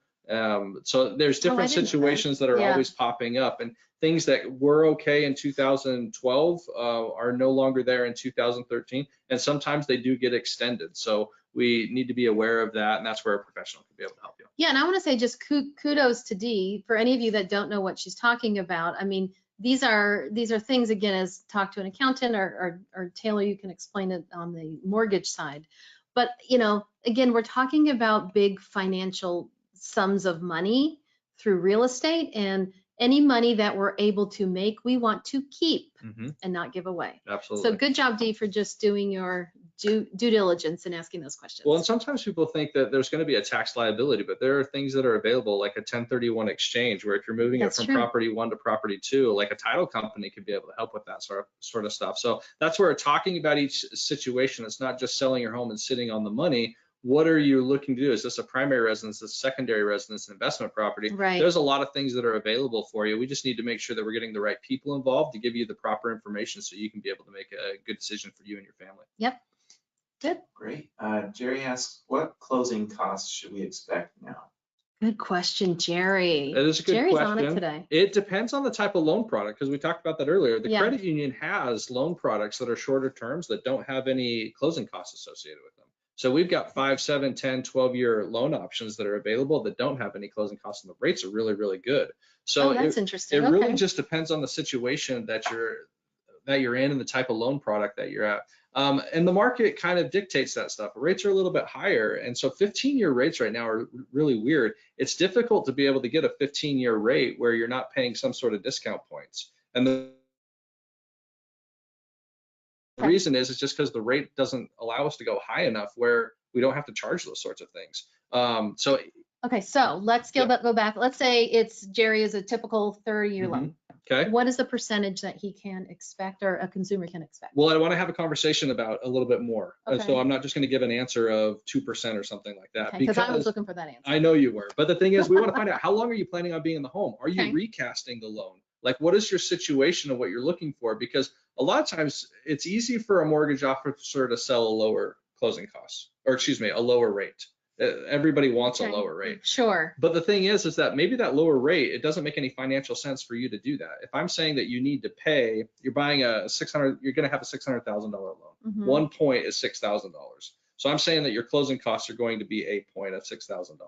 B: So there's different situations that are always popping up, and things that were okay in 2012 are no longer there in 2013, and sometimes they do get extended. So we need to be aware of that, and that's where a professional can be able to help you.
C: Yeah, and I want to say just kudos to Dee. For any of you that don't know what she's talking about, I mean, these are things, again, as talk to an accountant or Taylor, you can explain it on the mortgage side. But, you know, again, we're talking about big financial sums of money through real estate, and any money that we're able to make, we want to keep and not give away.
B: Absolutely.
C: So good job, Dee, for just doing your due diligence and asking those questions.
B: Well, and sometimes people think that there's going to be a tax liability, but there are things that are available, like a 1031 exchange, where if you're moving it from property 1 to property 2, like a title company could be able to help with that sort of stuff. So that's where talking about each situation, it's not just selling your home and sitting on the money. What are you looking to do? Is this a primary residence, a secondary residence, an investment property?
C: Right.
B: There's a lot of things that are available for you. We just need to make sure that we're getting the right people involved to give you the proper information so you can be able to make a good decision for you and your family.
C: Yep. Good.
A: Great. Jerry asks, what closing costs should we expect now?
C: Good question, Jerry.
B: That is a good
C: Jerry's
B: question.
C: On it today.
B: It depends on the type of loan product, because we talked about that earlier. The credit union has loan products that are shorter terms that don't have any closing costs associated with them. So we've got 5, 7, 10, 12-year loan options that are available that don't have any closing costs, and the rates are really, really good. So
C: that's interesting.
B: It really just depends on the situation that you're in and the type of loan product that you're at. And the market kind of dictates that stuff. Rates are a little bit higher, and so 15-year rates right now are really weird. It's difficult to be able to get a 15-year rate where you're not paying some sort of discount points. And the reason is just because the rate doesn't allow us to go high enough where we don't have to charge those sorts of things.
C: Okay, so let's go back. Let's say Jerry is a typical 30-year loan.
B: Okay.
C: What is the percentage that he can expect or a consumer can expect?
B: Well, I want to have a conversation about a little bit more. Okay. So I'm not just going to give an answer of 2% or something like that.
C: Because I was looking for that answer.
B: I know you were. But the thing is, we want to find out, how long are you planning on being in the home? Are you recasting the loan? Like, what is your situation and what you're looking for? Because a lot of times it's easy for a mortgage officer to sell a lower closing costs, or excuse me, a lower rate. Everybody wants a lower rate.
C: Sure.
B: But the thing is that maybe that lower rate, it doesn't make any financial sense for you to do that. If I'm saying that you need to pay, you're buying you're going to have a $600,000 loan. 1 point is $6,000. So I'm saying that your closing costs are going to be a point of $6,000.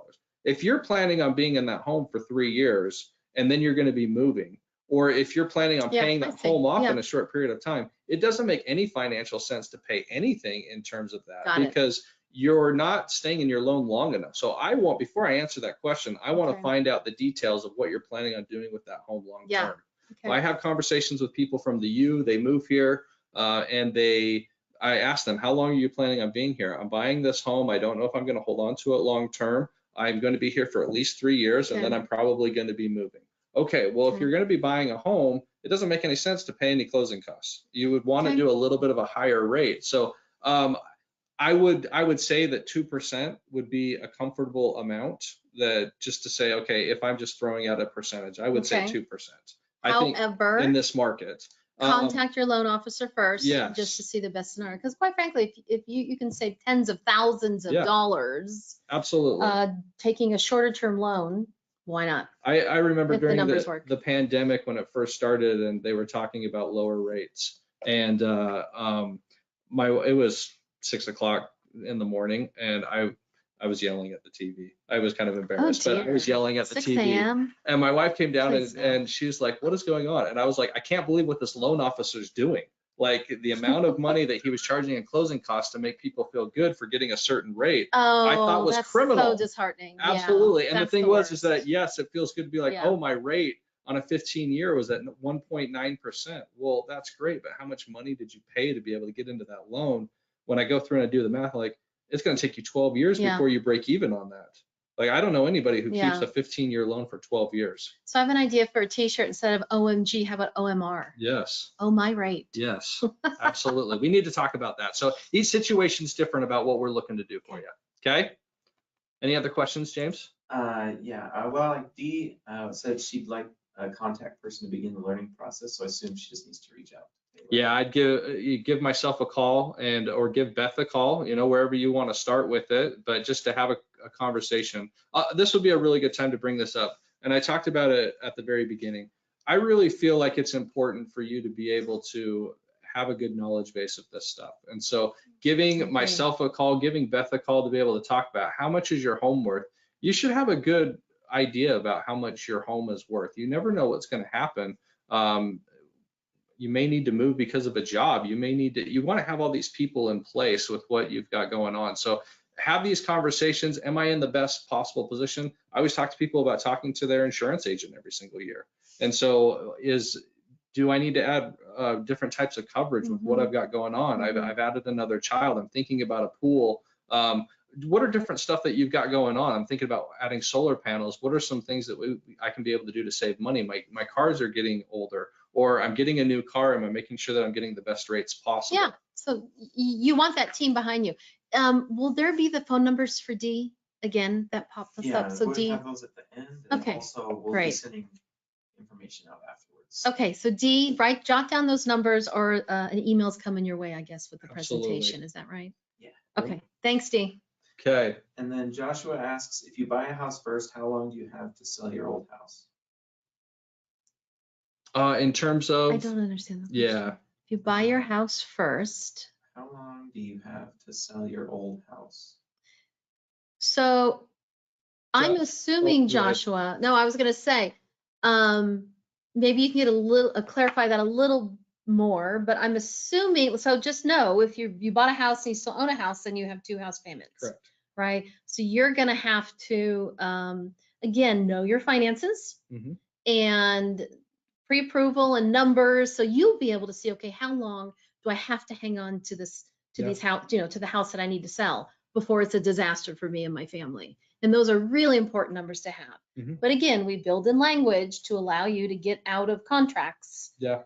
B: If you're planning on being in that home for 3 years and then you're going to be moving, or if you're planning on paying that home off in a short period of time, it doesn't make any financial sense to pay anything in terms of that because you're not staying in your loan long enough. So before I answer that question, I want to find out the details of what you're planning on doing with that home long term. I have conversations with people from the U, they move here, and I ask them, how long are you planning on being here? I'm buying this home. I don't know if I'm going to hold on to it long term. I'm going to be here for at least 3 years, and then I'm probably going to be moving. Okay, well, if you're going to be buying a home, it doesn't make any sense to pay any closing costs. You would want to
C: Okay.
B: do a little bit of a higher rate. So I would say that 2% would be a comfortable amount, that just to say, okay, if I'm just throwing out a percentage, I would say
C: Okay.
B: 2%. I think
C: However,
B: in this market.
C: contact your loan officer first,
B: Yes.
C: just to see the best scenario. Because quite frankly, if you can save tens of thousands of
B: Yeah.
C: dollars
B: Absolutely.
C: taking a shorter term loan, why not?
B: I remember
C: If the
B: during
C: numbers work.
B: the pandemic when it first started and they were talking about lower rates, and it was 6 o'clock in the morning, and I was yelling at the TV. I was kind of embarrassed, but I was
C: dear.
B: yelling at the
C: 6
B: TV.
C: a.m.
B: And my wife came down
C: Please no.
B: and she's like, "What is going on?" And I was like, "I can't believe what this loan officer's doing. Like the amount of money that he was charging in closing costs to make people feel good for getting a certain rate, I thought was
C: that's
B: criminal."
C: so disheartening.
B: Absolutely.
C: Yeah,
B: And the
C: that's
B: thing was is
C: worst.
B: that, yes, it feels good to be like,
C: Yeah.
B: oh, my rate on a 15-year was at 1.9%. Well, that's great, but how much money did you pay to be able to get into that loan? When I go through and I do the math, like, it's going to take you 12 years
C: Yeah.
B: before you break even on that. Like, I don't know anybody who
C: Yeah.
B: keeps a 15-year loan for 12 years.
C: So I have an idea for a t-shirt. Instead of OMG, how about OMR?
B: Yes.
C: Oh, my rate.
B: Yes, absolutely. We need to talk about that. So each situation's different about what we're looking to do for you. Okay? Any other questions, James?
A: Yeah, well, like Dee said she'd like a contact person to begin the learning process, so I assume she just needs to reach out.
B: Yeah, I'd give myself a call or give Beth a call, wherever you want to start with it, but just to have a conversation. This would be a really good time to bring this up. And I talked about it at the very beginning. I really feel like it's important for you to be able to have a good knowledge base of this stuff. And so giving myself a call, giving Beth a call to be able to talk about how much is your home worth, you should have a good idea about how much your home is worth. You never know what's going to happen. You may need to move because of a job. You want to have all these people in place with what you've got going on. So have these conversations. Am I in the best possible position? I always talk to people about talking to their insurance agent every single year. And so do I need to add different types of coverage with what I've got going on? I've added another child. I'm thinking about a pool. What are different stuff that you've got going on? I'm thinking about adding solar panels. What are some things that I can be able to do to save money? My cars are getting older, or I'm getting a new car. Am I making sure that I'm getting the best rates possible?
C: Yeah, so you want that team behind you. Will there be the phone numbers for Dee again that pop this up? So
A: we'll
C: Dee,
A: have those at the end, and
C: Okay,
A: also we'll be
C: great.
A: sending information out afterwards.
C: Okay, so Dee, jot down those numbers, or an email's coming your way, I guess, with the
B: Absolutely.
C: presentation. Is that right?
A: Yeah.
C: Okay, thanks, Dee.
B: Okay.
A: And then Joshua asks, if you buy a house first, how long do you have to sell your old house?
B: In terms of,
C: I don't understand the question.
B: yeah,
C: If you buy your house first.
A: How long do you have to sell your old house?
C: So I'm assuming,
B: go ahead.
C: Joshua, no, I was gonna say, maybe you can get clarify that a little more, but I'm assuming, so just know if you bought a house and you still own a house, then you have 2 house payments.
B: Correct.
C: Right? So you're gonna have to, again, know your finances
B: Mhm.
C: and pre-approval and numbers. So you'll be able to see, okay, how long do I have to hang on to this, to
B: Yeah.
C: these house, to the house that I need to sell before it's a disaster for me and my family. And those are really important numbers to have.
B: Mhm.
C: But again, we build in language to allow you to get out of contracts.
B: Yeah.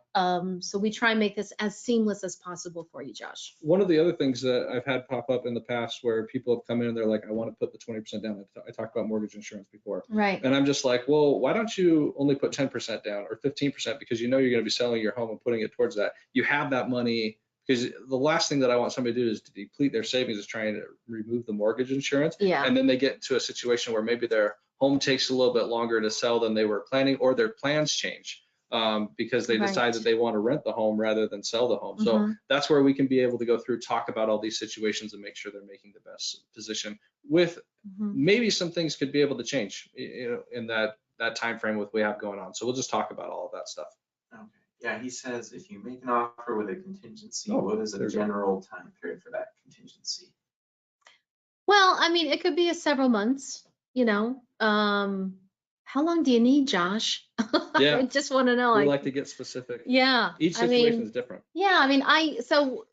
C: So we try and make this as seamless as possible for you, Josh.
B: One of the other things that I've had pop up in the past where people have come in and they're like, I want to put the 20% down. I talked about mortgage insurance before.
C: Right.
B: And I'm just like, well, why don't you only put 10% down or 15%? Because you know you're going to be selling your home and putting it towards that. You have that money, because the last thing that I want somebody to do is to deplete their savings, is trying to remove the mortgage insurance.
C: Yeah.
B: And then they get into a situation where maybe their home takes a little bit longer to sell than they were planning, or their plans change because they decide that they want to rent the home rather than sell the home. So that's where we can be able to go through, talk about all these situations and make sure they're making the best position with maybe some things could be able to change, in that time frame with what we have going on. So we'll just talk about all of that stuff.
A: Okay. Yeah, he says if you make an offer with a contingency,
B: Oh,
A: what is
B: there
A: a
B: you go.
A: general time period for that contingency?
C: Well, I mean, it could be several months, how long do you need, Josh?
B: Yeah.
C: I just want to know.
B: We like to get specific.
C: Yeah.
B: Each
C: I
B: situation
C: mean,
B: is different.
C: yeah, I mean, so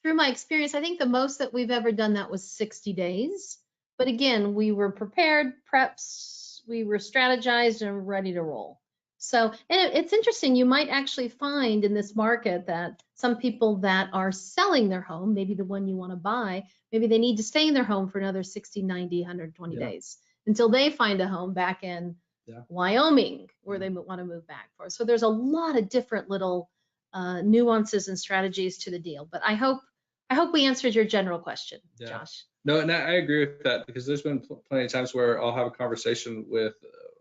C: through my experience, I think the most that we've ever done that was 60 days. But again, we were prepared, preps, we were strategized and ready to roll. So, and it's interesting, you might actually find in this market that some people that are selling their home, maybe the one you want to buy, maybe they need to stay in their home for another 60, 90, 120
B: Yeah.
C: days until they find a home back in Wyoming where they want to move back for. So there's a lot of different little nuances and strategies to the deal. But I hope we answered your general question, Josh.
B: No, and I agree with that, because there's been plenty of times where I'll have a conversation with,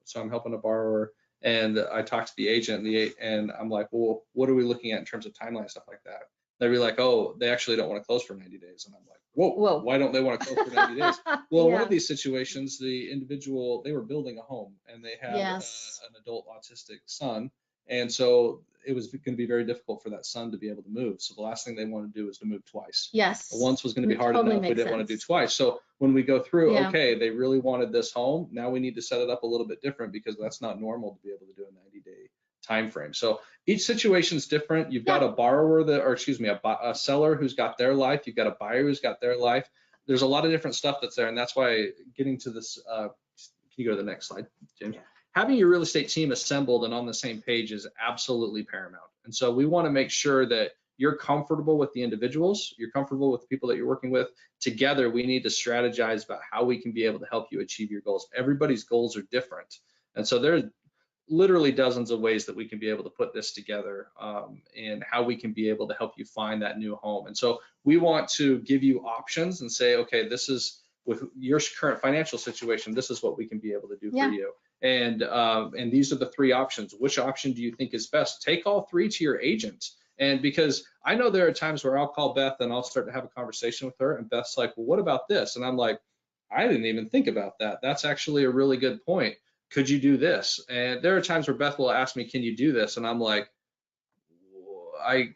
B: so I'm helping a borrower, and I talk to the agent, and I'm like, well, what are we looking at in terms of timeline and stuff like that? They'll be like, oh, they actually don't want to close for 90 days. And I'm like, whoa. Why don't they want to close for 90 days? Well, one of these situations, the individual, they were building a home, and they had an adult autistic son. And so it was going to be very difficult for that son to be able to move. So the last thing they wanted to do was to move twice.
C: Yes.
B: Once was going to be hard enough. We didn't want to do twice. So when we go through, okay, they really wanted this home. Now we need to set it up a little bit different, because that's not normal to be able to do a 90-day time frame. So each situation is different. You've got a borrower a seller who's got their life. You've got a buyer who's got their life. There's a lot of different stuff that's there. And that's why getting to this, can you go to the next slide, James? Yeah. Having your real estate team assembled and on the same page is absolutely paramount. And so we want to make sure that you're comfortable with the individuals, you're comfortable with the people that you're working with. Together, we need to strategize about how we can be able to help you achieve your goals. Everybody's goals are different. And so there's literally dozens of ways that we can be able to put this together, and how we can be able to help you find that new home. And so we want to give you options and say, okay, this is with your current financial situation, this is what we can be able to do for you. And these are the three options. Which option do you think is best? Take all three to your agent. And because I know there are times where I'll call Beth and I'll start to have a conversation with her, and Beth's like, well, what about this? And I'm like, I didn't even think about that. That's actually a really good point. Could you do this? And there are times where Beth will ask me, can you do this? And I'm like,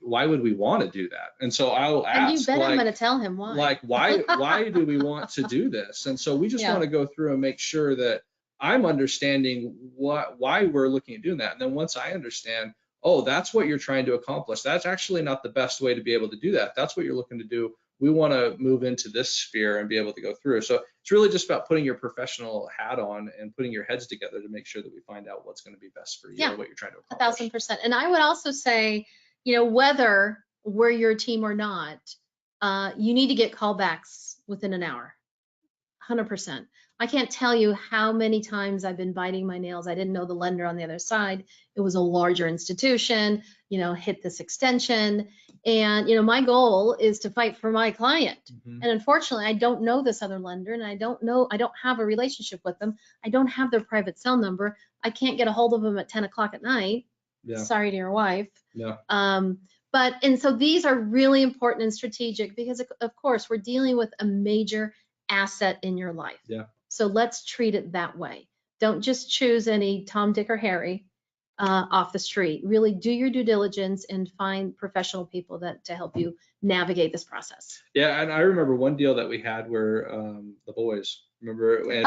B: why would we want to do that? And so I'll ask,
C: and you bet I'm going to tell him why.
B: Like, why do we want to do this? And so we just want to go through and make sure that I'm understanding why we're looking at doing that. And then once I understand, oh, that's what you're trying to accomplish, that's actually not the best way to be able to do that. That's what you're looking to do. We want to move into this sphere and be able to go through. So it's really just about putting your professional hat on and putting your heads together to make sure that we find out what's going to be best for you and what you're trying to accomplish.
C: 1000%. And I would also say, whether we're your team or not, you need to get callbacks within an hour, 100%. I can't tell you how many times I've been biting my nails. I didn't know the lender on the other side. It was a larger institution, hit this extension. And, my goal is to fight for my client. Mm-hmm. And unfortunately, I don't know this other lender, and I don't have a relationship with them. I don't have their private cell number. I can't get a hold of them at 10 o'clock at night. Yeah. Sorry to your wife. Yeah. And so these are really important and strategic, because of course we're dealing with a major asset in your life. Yeah. So let's treat it that way. Don't just choose any Tom, Dick, or Harry off the street. Really do your due diligence and find professional people to help you navigate this process.
B: Yeah, and I remember one deal that we had where the boys, remember, and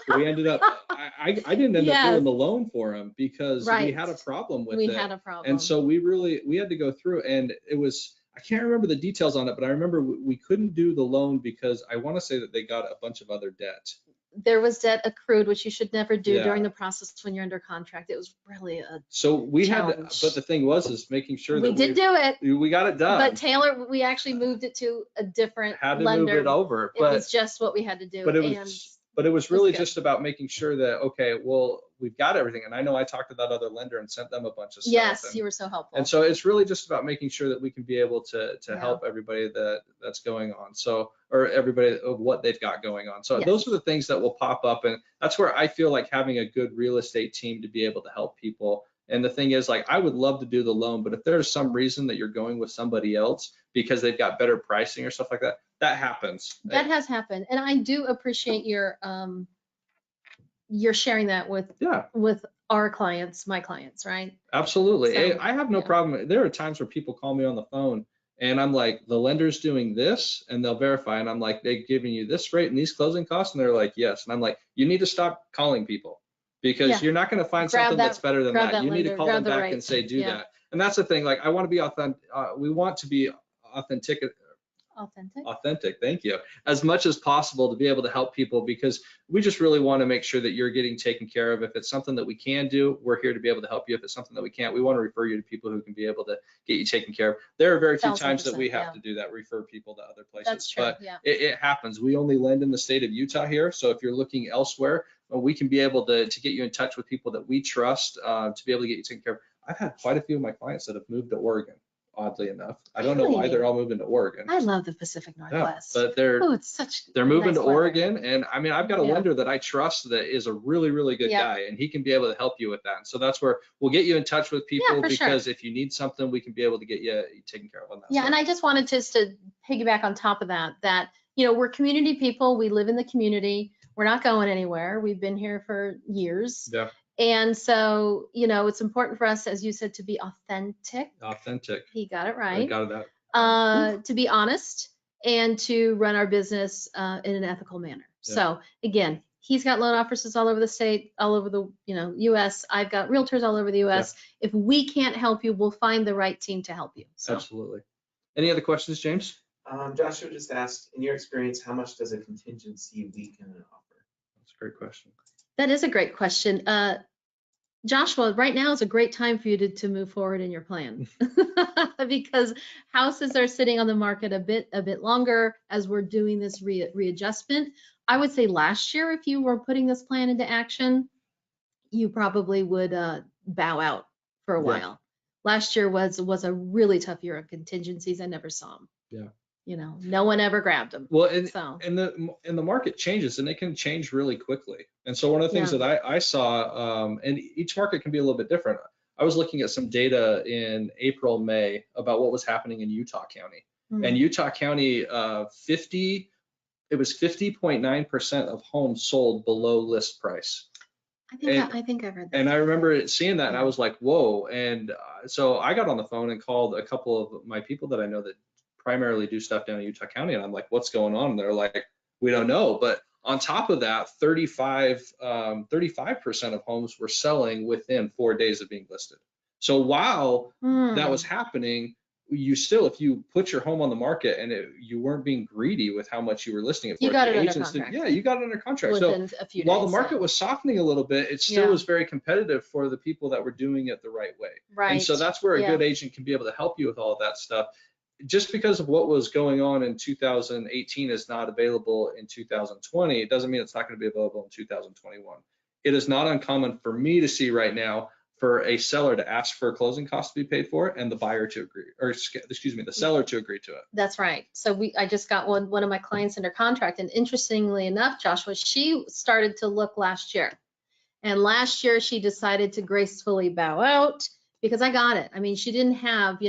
B: we ended up, I didn't end up doing the loan for him because we had a problem with it.
C: We had a problem.
B: And so we had to go through, and it was, I can't remember the details on it, but I remember we couldn't do the loan because I want to say that they got a bunch of other debt.
C: There was debt accrued, which you should never do during the process when you're under contract. It was really a challenge.
B: But the thing is making sure that
C: we did do it.
B: We got it done.
C: But Taylor, we actually moved it to a different lender.
B: Had to move it over.
C: It was just what we had to do.
B: But it was really just about making sure that, okay, well, we've got everything. And I know I talked to that other lender and sent them a bunch of stuff.
C: Yes, you were so helpful.
B: And so it's really just about making sure that we can be able to help everybody that's going on. So, or everybody of what they've got going on. So those are the things that will pop up. And that's where I feel like having a good real estate team to be able to help people. And the thing is, like, I would love to do the loan, but if there's some reason that you're going with somebody else because they've got better pricing or stuff like that, that happens.
C: That has happened. And I do appreciate your sharing that with our clients, my clients, right?
B: Absolutely. So, I have no problem. There are times where people call me on the phone and I'm like, the lender's doing this, and they'll verify. And I'm like, they're giving you this rate and these closing costs. And they're like, yes. And I'm like, you need to stop calling people, because you're not going to find something that's better than that. You need to call them back and say, do that. And that's the thing. Like, I want to be authentic. We want to be authentic. Authentic, thank you. As much as possible to be able to help people, because we just really want to make sure that you're getting taken care of. If it's something that we can do, we're here to be able to help you. If it's something that we can't, we want to refer you to people who can be able to get you taken care of. There are very few times that we have to do that, refer people to other places.
C: That's true,
B: but
C: yeah.
B: it happens. We only lend in the state of Utah here. So if you're looking elsewhere, we can be able to get you in touch with people that we trust to be able to get you taken care of. I've had quite a few of my clients that have moved to Oregon. Oddly enough, I don't know why they're all moving to Oregon.
C: I love the Pacific Northwest.
B: Yeah, but they're moving to Oregon, and I mean, I've got a lender that I trust that is a really, really good guy, and he can be able to help you with that. And so that's where we'll get you in touch with people, because if you need something, we can be able to get you taken care of on that.
C: Yeah, and I just wanted to piggyback on top of that, we're community people. We live in the community. We're not going anywhere. We've been here for years.
B: Yeah.
C: And so, it's important for us, as you said, to be authentic.
B: Authentic.
C: He got it right.
B: I got that.
C: To be honest and to run our business in an ethical manner.
B: Yeah.
C: So again, he's got loan officers all over the state, all over the U.S. I've got realtors all over the U.S. Yeah. If we can't help you, we'll find the right team to help you. So.
B: Absolutely. Any other questions, James?
A: Joshua just asked, in your experience, how much does a contingency weaken an offer?
B: That's a great question.
C: That is a great question. Joshua, right now is a great time for you to move forward in your plan because houses are sitting on the market a bit longer as we're doing this readjustment. I would say last year, if you were putting this plan into action, you probably would bow out for a while. Last year was a really tough year of contingencies. I never saw them.
B: Yeah.
C: No one ever grabbed them.
B: Well, and the market changes, and it can change really quickly. And so one of the things that I saw, and each market can be a little bit different. I was looking at some data in April, May about what was happening in Utah County. And Utah County, it was 50.9% of homes sold below list price.
C: I think I've read that.
B: And I remember seeing that, and I was like, whoa. And so I got on the phone and called a couple of my people that I know that primarily do stuff down in Utah County, and I'm like, what's going on? And they're like, we don't know. But on top of that, 35% of homes were selling within 4 days of being listed. So while that was happening, you still, if you put your home on the market and you weren't being greedy with how much you were listing it for,
C: you got it under contract.
B: You got it under contract.
C: Within
B: so
C: a few
B: while
C: days,
B: the market was softening a little bit, it still was very competitive for the people that were doing it the right way.
C: Right.
B: And so that's where a good agent can be able to help you with all of that stuff. Just because of what was going on in 2018 is not available in 2020, it doesn't mean it's not going to be available in 2021. It is not uncommon for me to see right now for a seller to ask for closing costs to be paid for and the buyer to agree, or excuse me, the seller to agree to it.
C: That's right. So I just got one of my clients under contract, and interestingly enough, Joshua, she started to look last year. And last year she decided to gracefully bow out because I got it. I mean, she didn't have,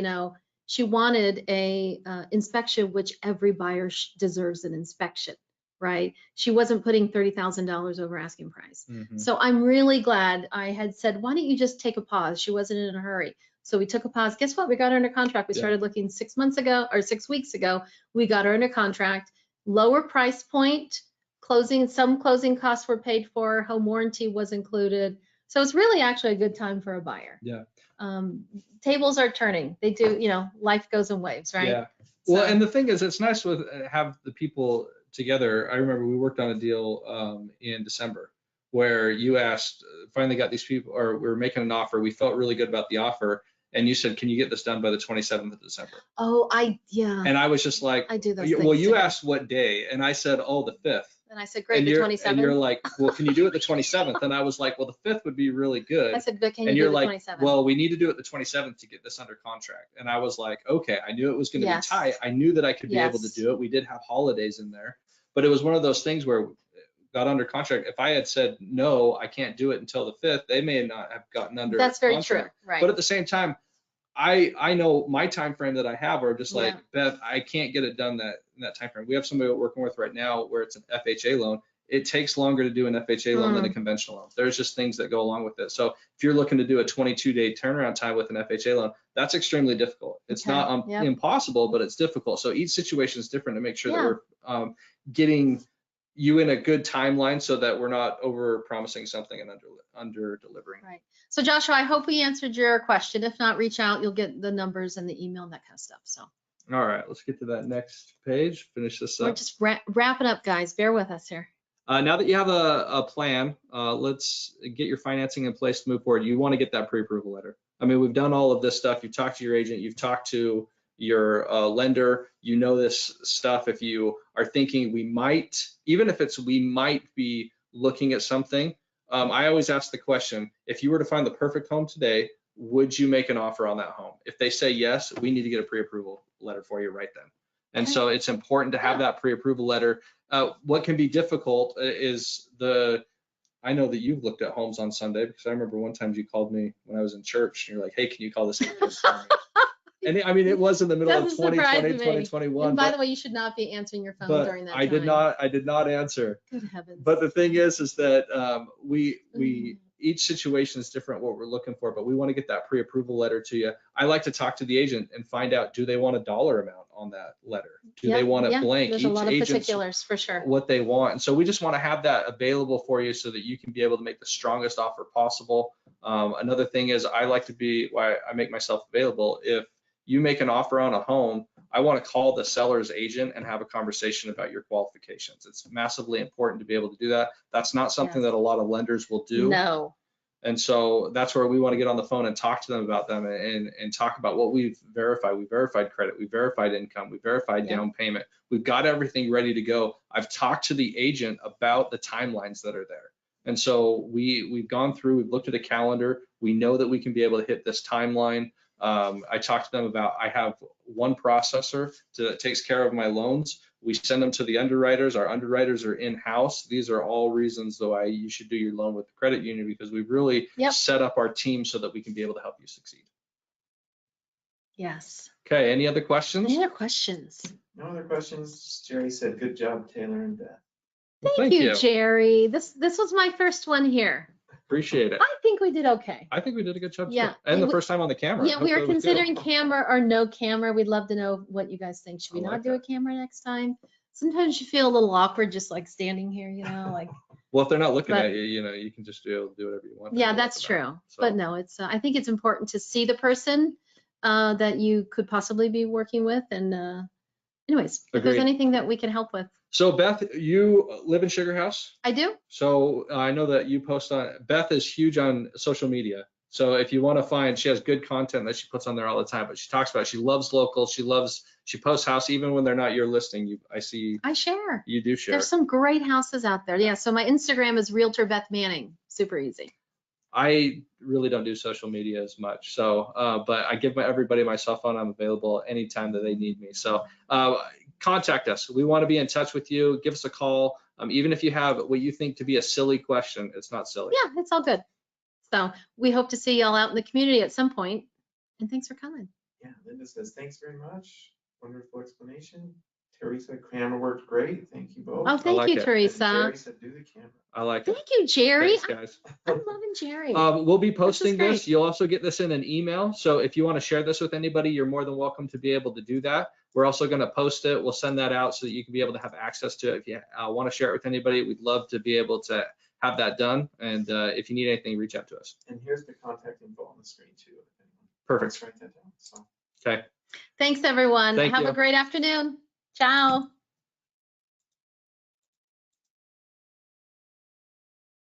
C: she wanted a inspection, which every buyer deserves an inspection, right? She wasn't putting $30,000 over asking price. So I'm really glad I had said, why don't you just take a pause? She wasn't in a hurry. So we took a pause. Guess what? We got her under contract. We started looking 6 months ago or 6 weeks ago. We got her under contract, lower price point, some closing costs were paid for, home warranty was included. So it's really actually a good time for a buyer.
B: Yeah.
C: Tables are turning. They do, life goes in waves, right?
B: Yeah. Well, and the thing is, it's nice with have the people together. I remember we worked on a deal in December where you asked, finally got these people, or we were making an offer. We felt really good about the offer. And you said, can you get this done by the 27th of December?
C: Oh,
B: And I was just like,
C: I do those
B: well,
C: things
B: you
C: too.
B: asked what day? And I said, oh, the 5th.
C: And I said, great, the 27th.
B: And you're like, well, can you do it the 27th? And I was like, well, the 5th would be really good.
C: I said, but can you
B: and
C: do
B: you're
C: the
B: like,
C: 27th?
B: well, we need to do it the 27th to get this under contract. And I was like, okay, I knew it was going to be tight. I knew that I could be able to do it. We did have holidays in there, but it was one of those things where it got under contract. If I had said, no, I can't do it until the 5th, they may not have gotten under
C: That's very
B: contract.
C: true, right.
B: But at the same time, I know my time frame that I have are just like, Beth, I can't get it done in that time frame. We have somebody we're working with right now where it's an FHA loan. It takes longer to do an FHA loan than a conventional loan. There's just things that go along with it. So if you're looking to do a 22-day turnaround time with an FHA loan, that's extremely difficult. It's not impossible, but it's difficult. So each situation is different to make sure that we're getting you in a good timeline so that we're not over promising something and under delivering.
C: Right. So Joshua, I hope we answered your question. If not, reach out. You'll get the numbers and the email and that kind of stuff. So.
B: All right, let's get to that next page, finish this
C: We're
B: up.
C: just wrapping up, guys. Bear with us here.
B: Now that you have a plan, let's get your financing in place to move forward. You want to get that pre-approval letter. I mean, we've done all of this stuff. You've talked to your agent, you've talked to your lender, you know this stuff. If you are thinking we might, even if it's we might be looking at something, I always ask the question, if you were to find the perfect home today, would you make an offer on that home? If they say yes, we need to get a pre-approval letter for you right then. And
C: Okay.
B: so it's important to have that pre-approval letter. What can be difficult is I know that you've looked at homes on Sunday, because I remember one time you called me when I was in church and you're like, hey, can you call this agent for me? And I mean, it was in the middle of
C: Doesn't surprise
B: 2020,
C: me.
B: 2021.
C: And by the way, you should not be answering your phone
B: But
C: during that
B: I
C: time.
B: did not answer.
C: Good heavens.
B: But the thing is that each situation is different what we're looking for, but we want to get that pre-approval letter to you. I like to talk to the agent and find out, do they want a dollar amount on that letter? Do they want it blank?
C: There's
B: Each
C: a lot of
B: agent's
C: particulars for sure.
B: what they want. And so we just want to have that available for you so that you can be able to make the strongest offer possible. Another thing is why I make myself available. If you make an offer on a home, I want to call the seller's agent and have a conversation about your qualifications. It's massively important to be able to do that. That's not something that a lot of lenders will do.
C: No.
B: And so that's where we want to get on the phone and talk to them about them and talk about what we've verified. We verified credit, we verified income, we verified down payment. We've got everything ready to go. I've talked to the agent about the timelines that are there. And so we've gone through, we've looked at a calendar. We know that we can be able to hit this timeline. I talked to them about, I have one processor that takes care of my loans. We send them to the underwriters. Our underwriters are in-house. These are all reasons why you should do your loan with the credit union, because we've really set up our team so that we can be able to help you succeed.
C: Yes.
B: Okay, any other questions?
C: Any other questions?
A: No other questions. Jerry said, good job, Taylor and Beth.
B: Well,
C: Thank you, Jerry. This was my first one here.
B: Appreciate it.
C: I think we did okay.
B: I think we did a good job.
C: Yeah.
B: Too. And the first time on the camera.
C: Yeah, we are considering camera or no camera. We'd love to know what you guys think. Should we not do a camera next time? Sometimes you feel a little awkward just like standing here, you know, like.
B: Well, if they're not looking at you, you know, you can just do whatever you want.
C: Yeah, that's true. So. But no, it's. I think it's important to see the person that you could possibly be working with. And anyways, if there's anything that we can help with.
B: So Beth, you live in Sugar House?
C: I do.
B: So I know that you post on, Beth is huge on social media. So if you want to find, she has good content that she puts on there all the time, but she talks about, she loves local. She posts house, even when they're not your listing. I share. You do share.
C: There's some great houses out there. Yeah. So my Instagram is Realtor Beth Manning. Super easy.
B: I really don't do social media as much. So, but I give everybody my cell phone. I'm available anytime that they need me. So contact us. We want to be in touch with you. Give us a call. Even if you have what you think to be a silly question, it's not silly.
C: Yeah, it's all good. So we hope to see y'all out in the community at some point. And thanks for coming.
A: Yeah, Linda says, thanks very much. Wonderful explanation. Teresa, camera worked great. Thank you both.
C: Oh, thank you, Teresa.
A: And Jerry said, do the camera.
B: I like it.
C: Thank you, Jerry.
B: Thanks, guys.
C: I'm loving Jerry.
B: We'll be posting this. You'll also get this in an email. So if you want to share this with anybody, you're more than welcome to be able to do that. We're also going to post it. We'll send that out so that you can be able to have access to it. If you want to share it with anybody, we'd love to be able to have that done. And if you need anything, reach out to us.
A: And here's the contact info on the screen too.
B: Perfect.
A: Let's write that down. So.
B: Okay.
C: Thanks, everyone. Have a great afternoon. Ciao.